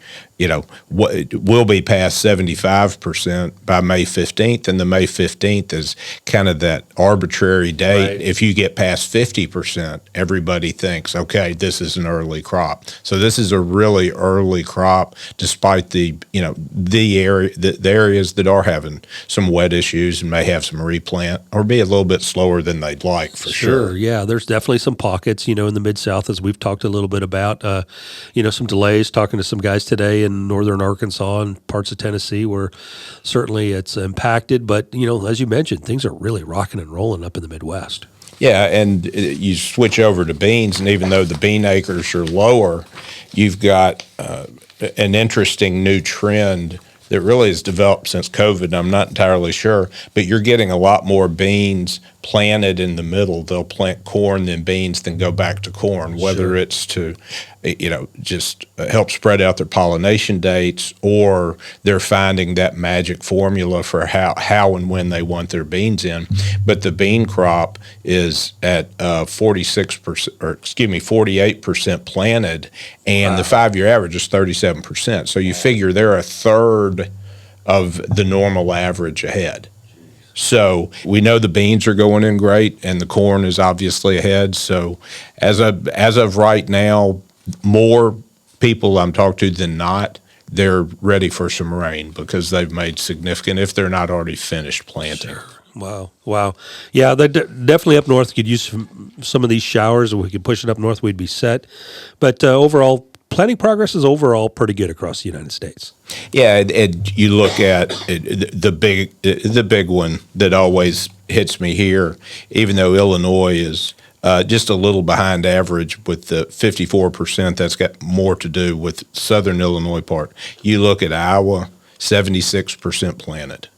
we'll be past 75% by May 15th, and the May 15th is kind of that arbitrary date. Right. If you get past 50%, everybody thinks, okay, this is an early crop. So this is a really early crop, despite the areas that are having some wet issues and may have some replant or be a little bit slower than they'd like, for sure. Yeah, there's definitely some pockets, in the Mid-South, as we've talked a little bit about, some delays, talking to some guys today in northern Arkansas and parts of Tennessee where certainly it's impacted. But, as you mentioned, things are really rocking and rolling up in the Midwest. Yeah, and you switch over to beans, and even though the bean acres are lower, you've got an interesting new trend that really has developed since COVID. I'm not entirely sure, but you're getting a lot more beans planted in the middle. They'll plant corn, then beans, then go back to corn, whether it's to, just help spread out their pollination dates, or they're finding that magic formula for how and when they want their beans in. But the bean crop is at 48% planted, and the 5-year average is 37%. So you figure they're a third of the normal average ahead. So we know the beans are going in great, and the corn is obviously ahead. So as of right now, more people I'm talking to than not, they're ready for some rain because they've made significant, if they're not already finished planting. Sure. Wow. Yeah, definitely up north could use some of these showers. If we could push it up north, we'd be set. But overall, planting progress is overall pretty good across the United States. Yeah, and you look at the big one that always hits me here, even though Illinois is just a little behind average with the 54%, that's got more to do with southern Illinois part. You look at Iowa, 76% planted.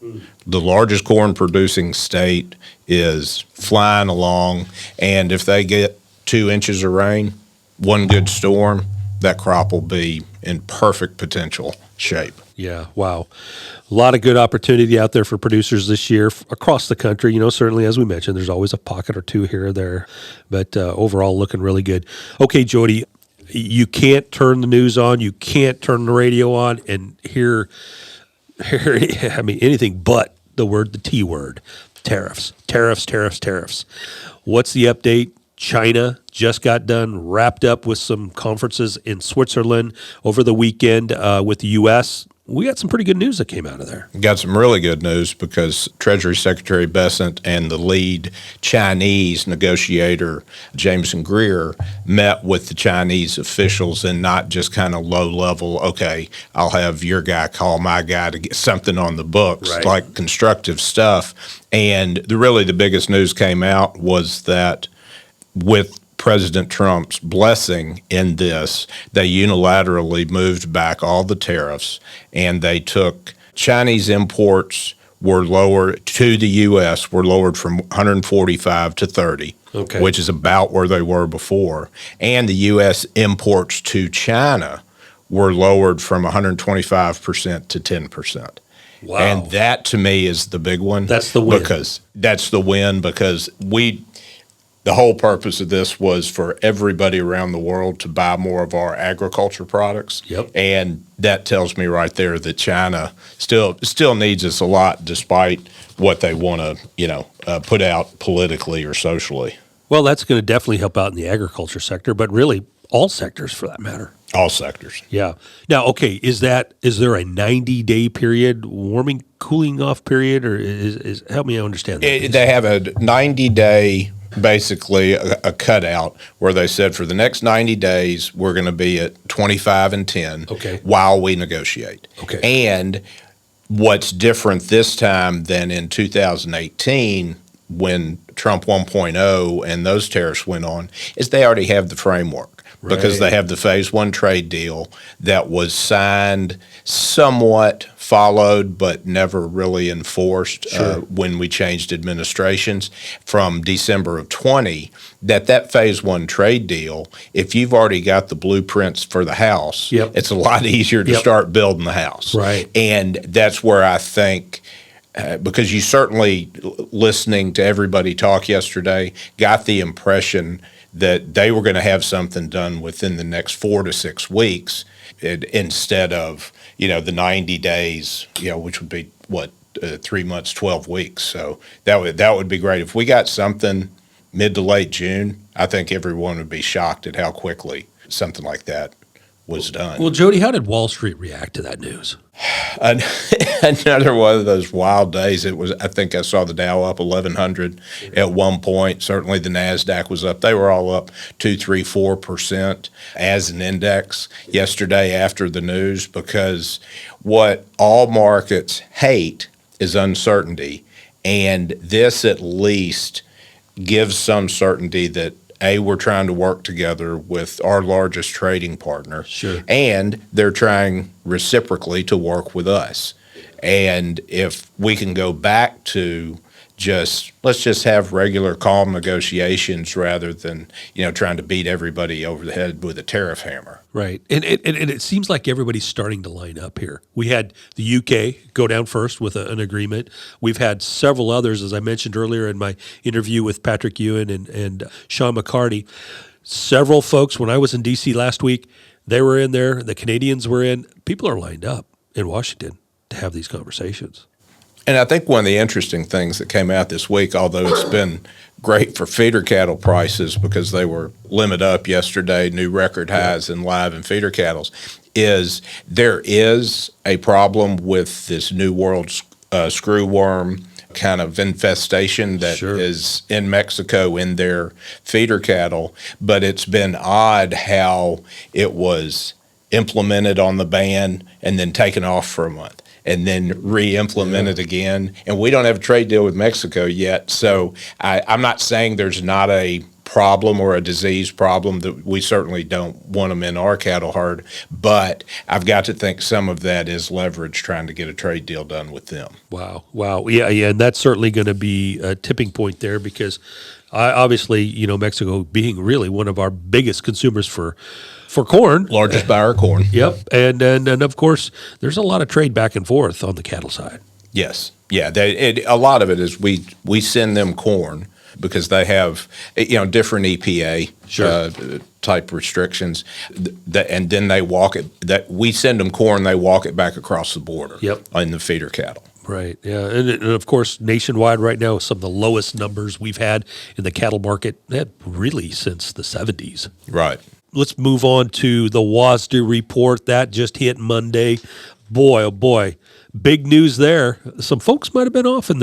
The largest corn producing state is flying along, and if they get 2 inches of rain, one good storm, that crop will be in perfect potential shape. Yeah, wow. A lot of good opportunity out there for producers this year across the country. Certainly, as we mentioned, there's always a pocket or two here or there, but overall looking really good. Okay, Jody, you can't turn the news on, you can't turn the radio on and hear anything but the T word, tariffs. What's the update? China just got done, wrapped up with some conferences in Switzerland over the weekend with the U.S. We got some pretty good news that came out of there. Got some really good news because Treasury Secretary Bessent and the lead Chinese negotiator, Jameson Greer, met with the Chinese officials, and not just kind of low level, okay, I'll have your guy call my guy to get something on the books, right, like constructive stuff. And the biggest news came out was that with President Trump's blessing in this, they unilaterally moved back all the tariffs, and they took Chinese imports were lowered to the U.S. were lowered from 145 to 30, Okay. which is about where they were before. And the U.S. imports to China were lowered from 125% to 10%. Wow. And that to me is the big one. That's the win. Because that's the win because the whole purpose of this was for everybody around the world to buy more of our agriculture products. Yep. And that tells me right there that China still needs us a lot despite what they want to, put out politically or socially. Well, that's going to definitely help out in the agriculture sector, but really all sectors for that matter. All sectors. Yeah. Now, okay, is there a 90-day period, warming, cooling off period, or is help me understand that? They have a 90-day, basically a cutout where they said for the next 90 days we're going to be at 25 and 10 while we negotiate. Okay. And what's different this time than in 2018 when Trump 1.0 and those tariffs went on is they already have the framework. Because they have the phase one trade deal that was signed, somewhat followed, but never really enforced when we changed administrations from December of 20, that phase one trade deal, if you've already got the blueprints for the house, it's a lot easier to start building the house. Right. And that's where I think because you certainly, listening to everybody talk yesterday, got the impression that they were going to have something done within the next 4 to 6 weeks instead of, the 90 days, which would be 3 months, 12 weeks. So that would be great. If we got something mid to late June, I think everyone would be shocked at how quickly something like that was done. Well, Jody, how did Wall Street react to that news? Another one of those wild days. It was. I think I saw the Dow up 1,100 at one point. Certainly, the Nasdaq was up. They were all up 2, 3, 4% as an index yesterday after the news. Because what all markets hate is uncertainty, and this at least gives some certainty that we're trying to work together with our largest trading partner. Sure. And they're trying reciprocally to work with us. And if we can go back to let's just have regular calm negotiations rather than, trying to beat everybody over the head with a tariff hammer. Right. And it seems like everybody's starting to line up here. We had the UK go down first with an agreement. We've had several others, as I mentioned earlier in my interview with Patrick Ewan and Sean McCarty. Several folks, when I was in D.C. last week, they were in there. The Canadians were in. People are lined up in Washington to have these conversations. And I think one of the interesting things that came out this week, although it's been great for feeder cattle prices because they were limit up yesterday, new record highs in live and feeder cattle, is there is a problem with this New World screwworm kind of infestation that is in Mexico in their feeder cattle. But it's been odd how it was implemented on the ban and then taken off for a month, and then re-implemented again. And we don't have a trade deal with Mexico yet. So I'm not saying there's not a problem or a disease problem that we certainly don't want them in our cattle herd, but I've got to think some of that is leverage trying to get a trade deal done with them. Wow. Yeah, and that's certainly going to be a tipping point there because obviously, Mexico being really one of our biggest consumers for corn. Largest buyer of corn. Yep. And of course, there's a lot of trade back and forth on the cattle side. Yes. Yeah. A lot of it is we send them corn because they have, different EPA type restrictions. And then they walk it, that we send them corn, they walk it back across the border in the feeder cattle. Right. Yeah. And of course, nationwide right now, some of the lowest numbers we've had in the cattle market really since the 70s. Right. Let's move on to the WASDE report. That just hit Monday. Boy, oh boy, big news there. Some folks might have been off in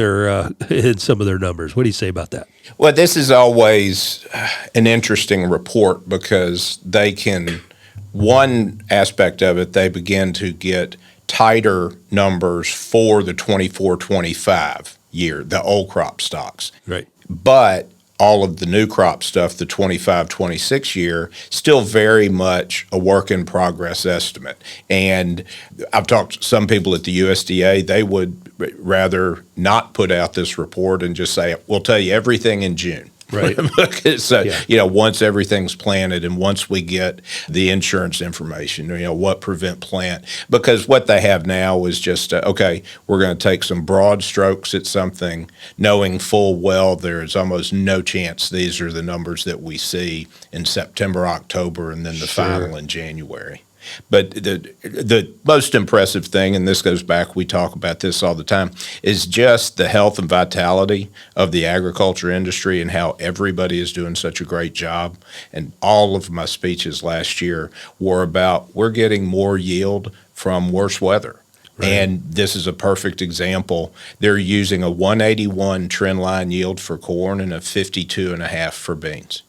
in some of their numbers. What do you say about that? Well, this is always an interesting report because one aspect of it, they begin to get tighter numbers for the 24-25 year, the old crop stocks. Right. But all of the new crop stuff, the 25-26 year, still very much a work in progress estimate. And I've talked to some people at the USDA, they would rather not put out this report and just say, we'll tell you everything in June. Right. So, once everything's planted and once we get the insurance information, what prevent plant, because what they have now is just, okay, we're going to take some broad strokes at something, knowing full well there's almost no chance these are the numbers that we see in September, October, and then the final in January. But the most impressive thing, and this goes back, we talk about this all the time, is just the health and vitality of the agriculture industry and how everybody is doing such a great job. And all of my speeches last year were about we're getting more yield from worse weather. Right. And this is a perfect example. They're using a 181 trend line yield for corn and a 52.5 for beans.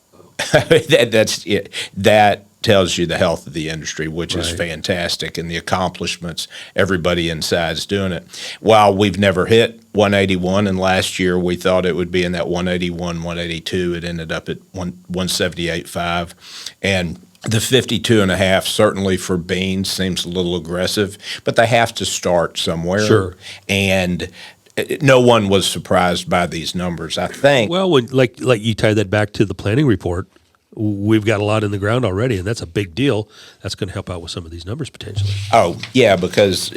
That's it. That tells you the health of the industry, which is fantastic, and the accomplishments everybody inside is doing it. While we've never hit 181, and last year we thought it would be in that 181, 182, it ended up at 178.5, and the 52.5 certainly for beans seems a little aggressive, but they have to start somewhere. Sure. And no one was surprised by these numbers, I think. Well, like you tie that back to the planning report, we've got a lot in the ground already, and that's a big deal. That's going to help out with some of these numbers potentially. Oh, yeah, because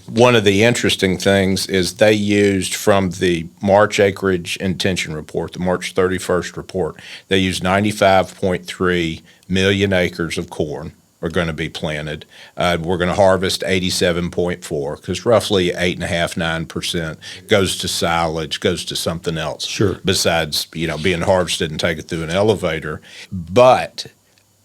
one of the interesting things is they used from the March acreage intention report, the March 31st report, they used 95.3 million acres of corn are going to be planted. We're going to harvest 87.4 because roughly 8.5–9% goes to silage, goes to something else. Sure. Besides, being harvested and taken through an elevator. But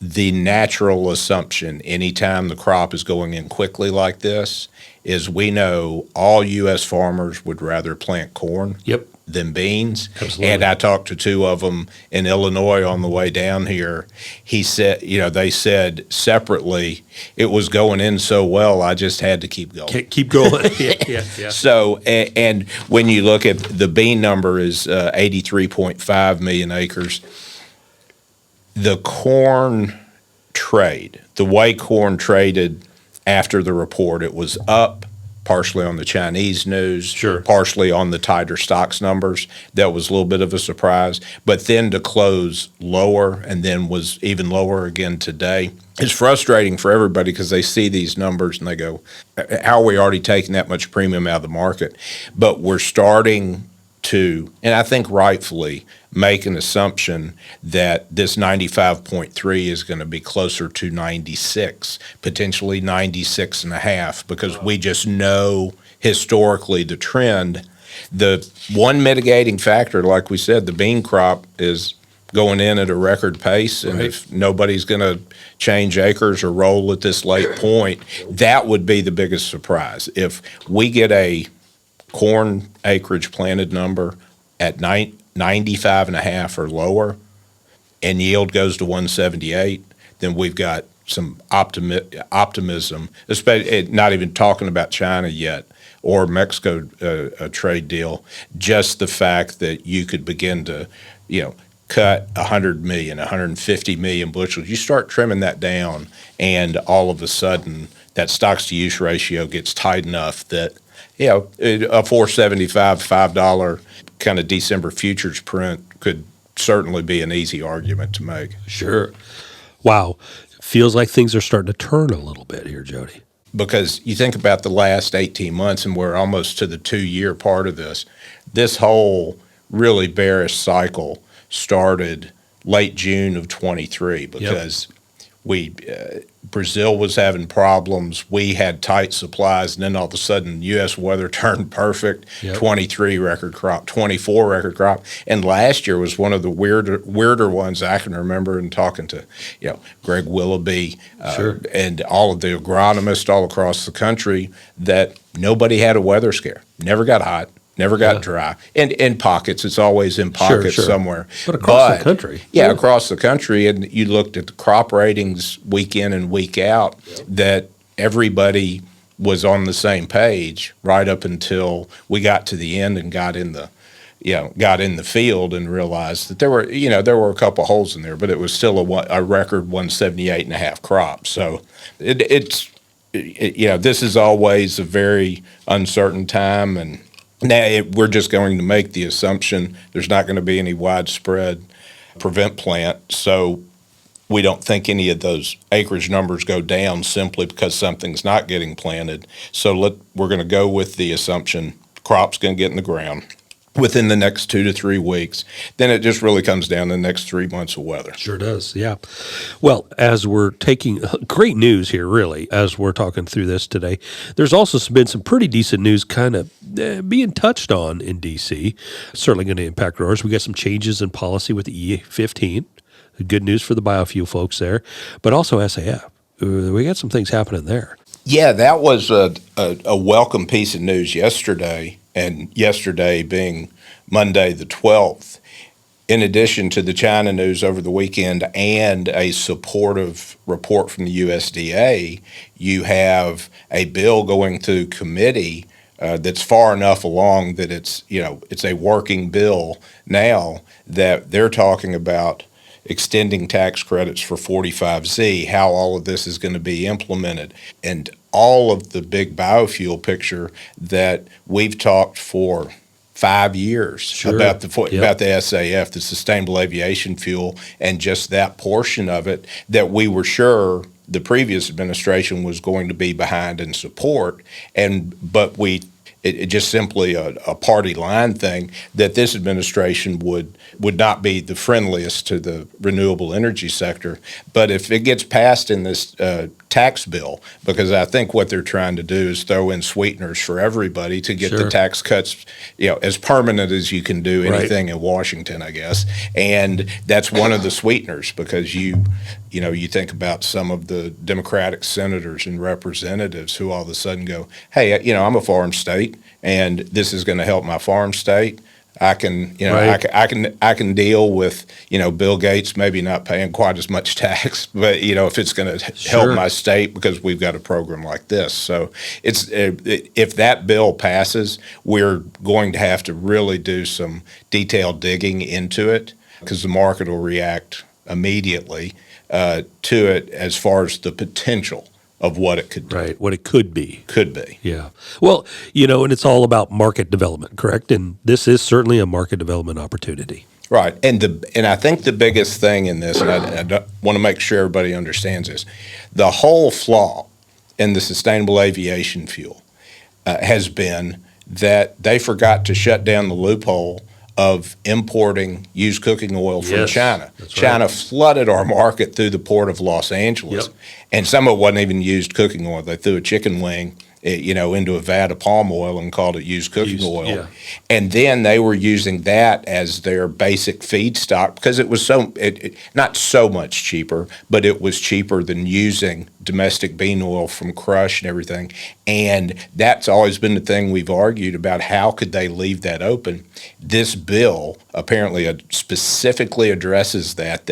the natural assumption anytime the crop is going in quickly like this is we know all U.S. farmers would rather plant corn than beans. Absolutely. And I talked to two of them in Illinois on the way down here. He said, they said separately, it was going in so well, I just had to keep going. Keep going. Yeah. So, and when you look at the bean number is 83.5 million acres. The corn trade, the way corn traded after the report, it was up partially on the Chinese news, partially on the tighter stocks numbers. That was a little bit of a surprise. But then to close lower and then was even lower again today, it's frustrating for everybody because they see these numbers and they go, how are we already taking that much premium out of the market? But we're starting to, and I think rightfully, make an assumption that this 95.3 is going to be closer to 96, potentially 96.5, because we just know historically the trend. The one mitigating factor, like we said, the bean crop is going in at a record pace, and if nobody's going to change acres or roll at this late point, that would be the biggest surprise. If we get a corn acreage planted number at 95.5 or lower and yield goes to 178, then we've got some optimism, especially not even talking about China yet or Mexico a trade deal, just the fact that you could begin to, cut 100 million, 150 million bushels. You start trimming that down and all of a sudden that stocks to use ratio gets tight enough that a $4.75, $5 kind of December futures print could certainly be an easy argument to make. Sure. Wow. Feels like things are starting to turn a little bit here, Jody. Because you think about the last 18 months, and we're almost to the 2-year part of this. This whole really bearish cycle started late June of 23 because Brazil was having problems. We had tight supplies, and then all of a sudden, U.S. weather turned perfect. 23 record crop, 24 record crop, and last year was one of the weirder ones I can remember. And talking to, Greg Willoughby and all of the agronomists all across the country, that nobody had a weather scare. Never got hot. Never got dry. And in pockets, it's always in pockets somewhere. But across the country. Yeah, across the country. And you looked at the crop ratings week in and week out, that everybody was on the same page right up until we got to the end and got in the got in the field and realized that there were a couple holes in there, but it was still a record 178.5 crop. So this is always a very uncertain time, and now we're just going to make the assumption there's not going to be any widespread prevent plant. So we don't think any of those acreage numbers go down simply because something's not getting planted. So we're going to go with the assumption crop's going to get in the ground within the next 2 to 3 weeks. Then it just really comes down to the next 3 months of weather. Sure does, yeah. Well, as we're taking great news here, really, as we're talking through this today, there's also been some pretty decent news kind of being touched on in D.C. Certainly going to impact growers. We got some changes in policy with the E15. Good news for the biofuel folks there, but also SAF. We got some things happening there. Yeah, that was a welcome piece of news yesterday, and yesterday being Monday the 12th. In addition to the China news over the weekend and a supportive report from the USDA, you have a bill going through committee that's far enough along that it's a working bill now that they're talking about extending tax credits for 45Z, how all of this is going to be implemented, and all of the big biofuel picture that we've talked for 5 years about the SAF, the Sustainable Aviation Fuel, and just that portion of it that we were sure the previous administration was going to be behind and support, but it just simply a party line thing that this administration would not be the friendliest to the renewable energy sector. But if it gets passed in this tax bill, because I think what they're trying to do is throw in sweeteners for everybody to get the tax cuts, as permanent as you can do anything in Washington, I guess. And that's one of the sweeteners, because you think about some of the Democratic senators and representatives who all of a sudden go, hey, I'm a farm state, and this is going to help my farm state. I can deal with, Bill Gates maybe not paying quite as much tax, but if it's going to help my state because we've got a program like this. So if that bill passes, we're going to have to really do some detailed digging into it, because the market will react immediately to it as far as the potential of what it could do. Right, what it could be. Could be. Yeah. Well, and it's all about market development, correct? And this is certainly a market development opportunity. Right. And I think the biggest thing in this, and I want to make sure everybody understands this, the whole flaw in the Sustainable Aviation Fuel has been that they forgot to shut down the loophole of importing used cooking oil from China. China flooded our market through the port of Los Angeles, and some of it wasn't even used cooking oil. They threw a chicken wing, into a vat of palm oil and called it used cooking oil. Yeah. And then they were using that as their basic feedstock because it was not so much cheaper, but it was cheaper than using domestic bean oil from crush and everything. And that's always been the thing we've argued about. How could they leave that open? This bill apparently specifically addresses that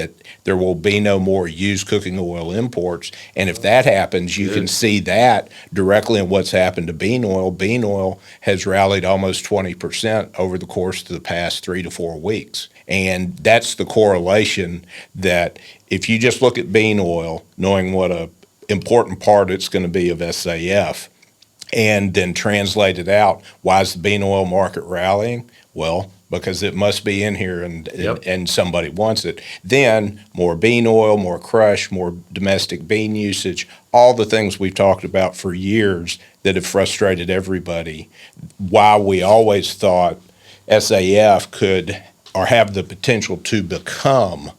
there will be no more used cooking oil imports. And if that happens, you can see that directly in what's happened to bean oil. Bean oil has rallied almost 20% over the course of the past 3 to 4 weeks. And that's the correlation that if you just look at bean oil, knowing what a important part it's going to be of SAF, and then translate it out, why is the bean oil market rallying? Well, because it must be in here and somebody wants it. Then more bean oil, more crush, more domestic bean usage, all the things we've talked about for years that have frustrated everybody. Why we always thought SAF could or have the potential to become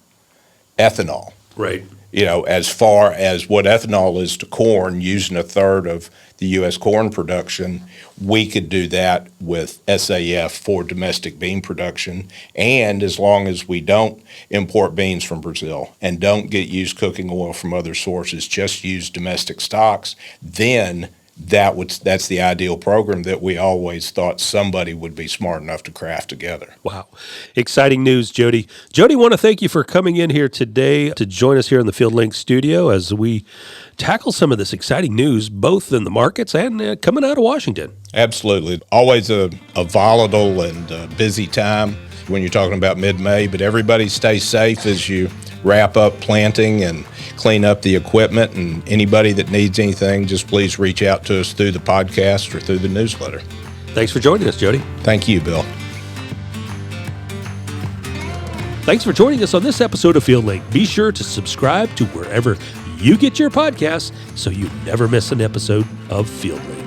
ethanol. Right. As far as what ethanol is to corn, using a third of the U.S. corn production, we could do that with SAF for domestic bean production. And as long as we don't import beans from Brazil and don't get used cooking oil from other sources, just use domestic stocks, then that's the ideal program that we always thought somebody would be smart enough to craft together. Wow. Exciting news, Jody. Jody, want to thank you for coming in here today to join us here in the FieldLink studio as we tackle some of this exciting news, both in the markets and coming out of Washington. Absolutely. Always a volatile and busy time when you're talking about mid-May, but everybody stay safe as you wrap up planting and clean up the equipment. And anybody that needs anything, just please reach out to us through the podcast or through the newsletter. Thanks for joining us, Jody. Thank you, Bill. Thanks for joining us on this episode of FieldLink. Be sure to subscribe to wherever you get your podcasts so you never miss an episode of FieldLink.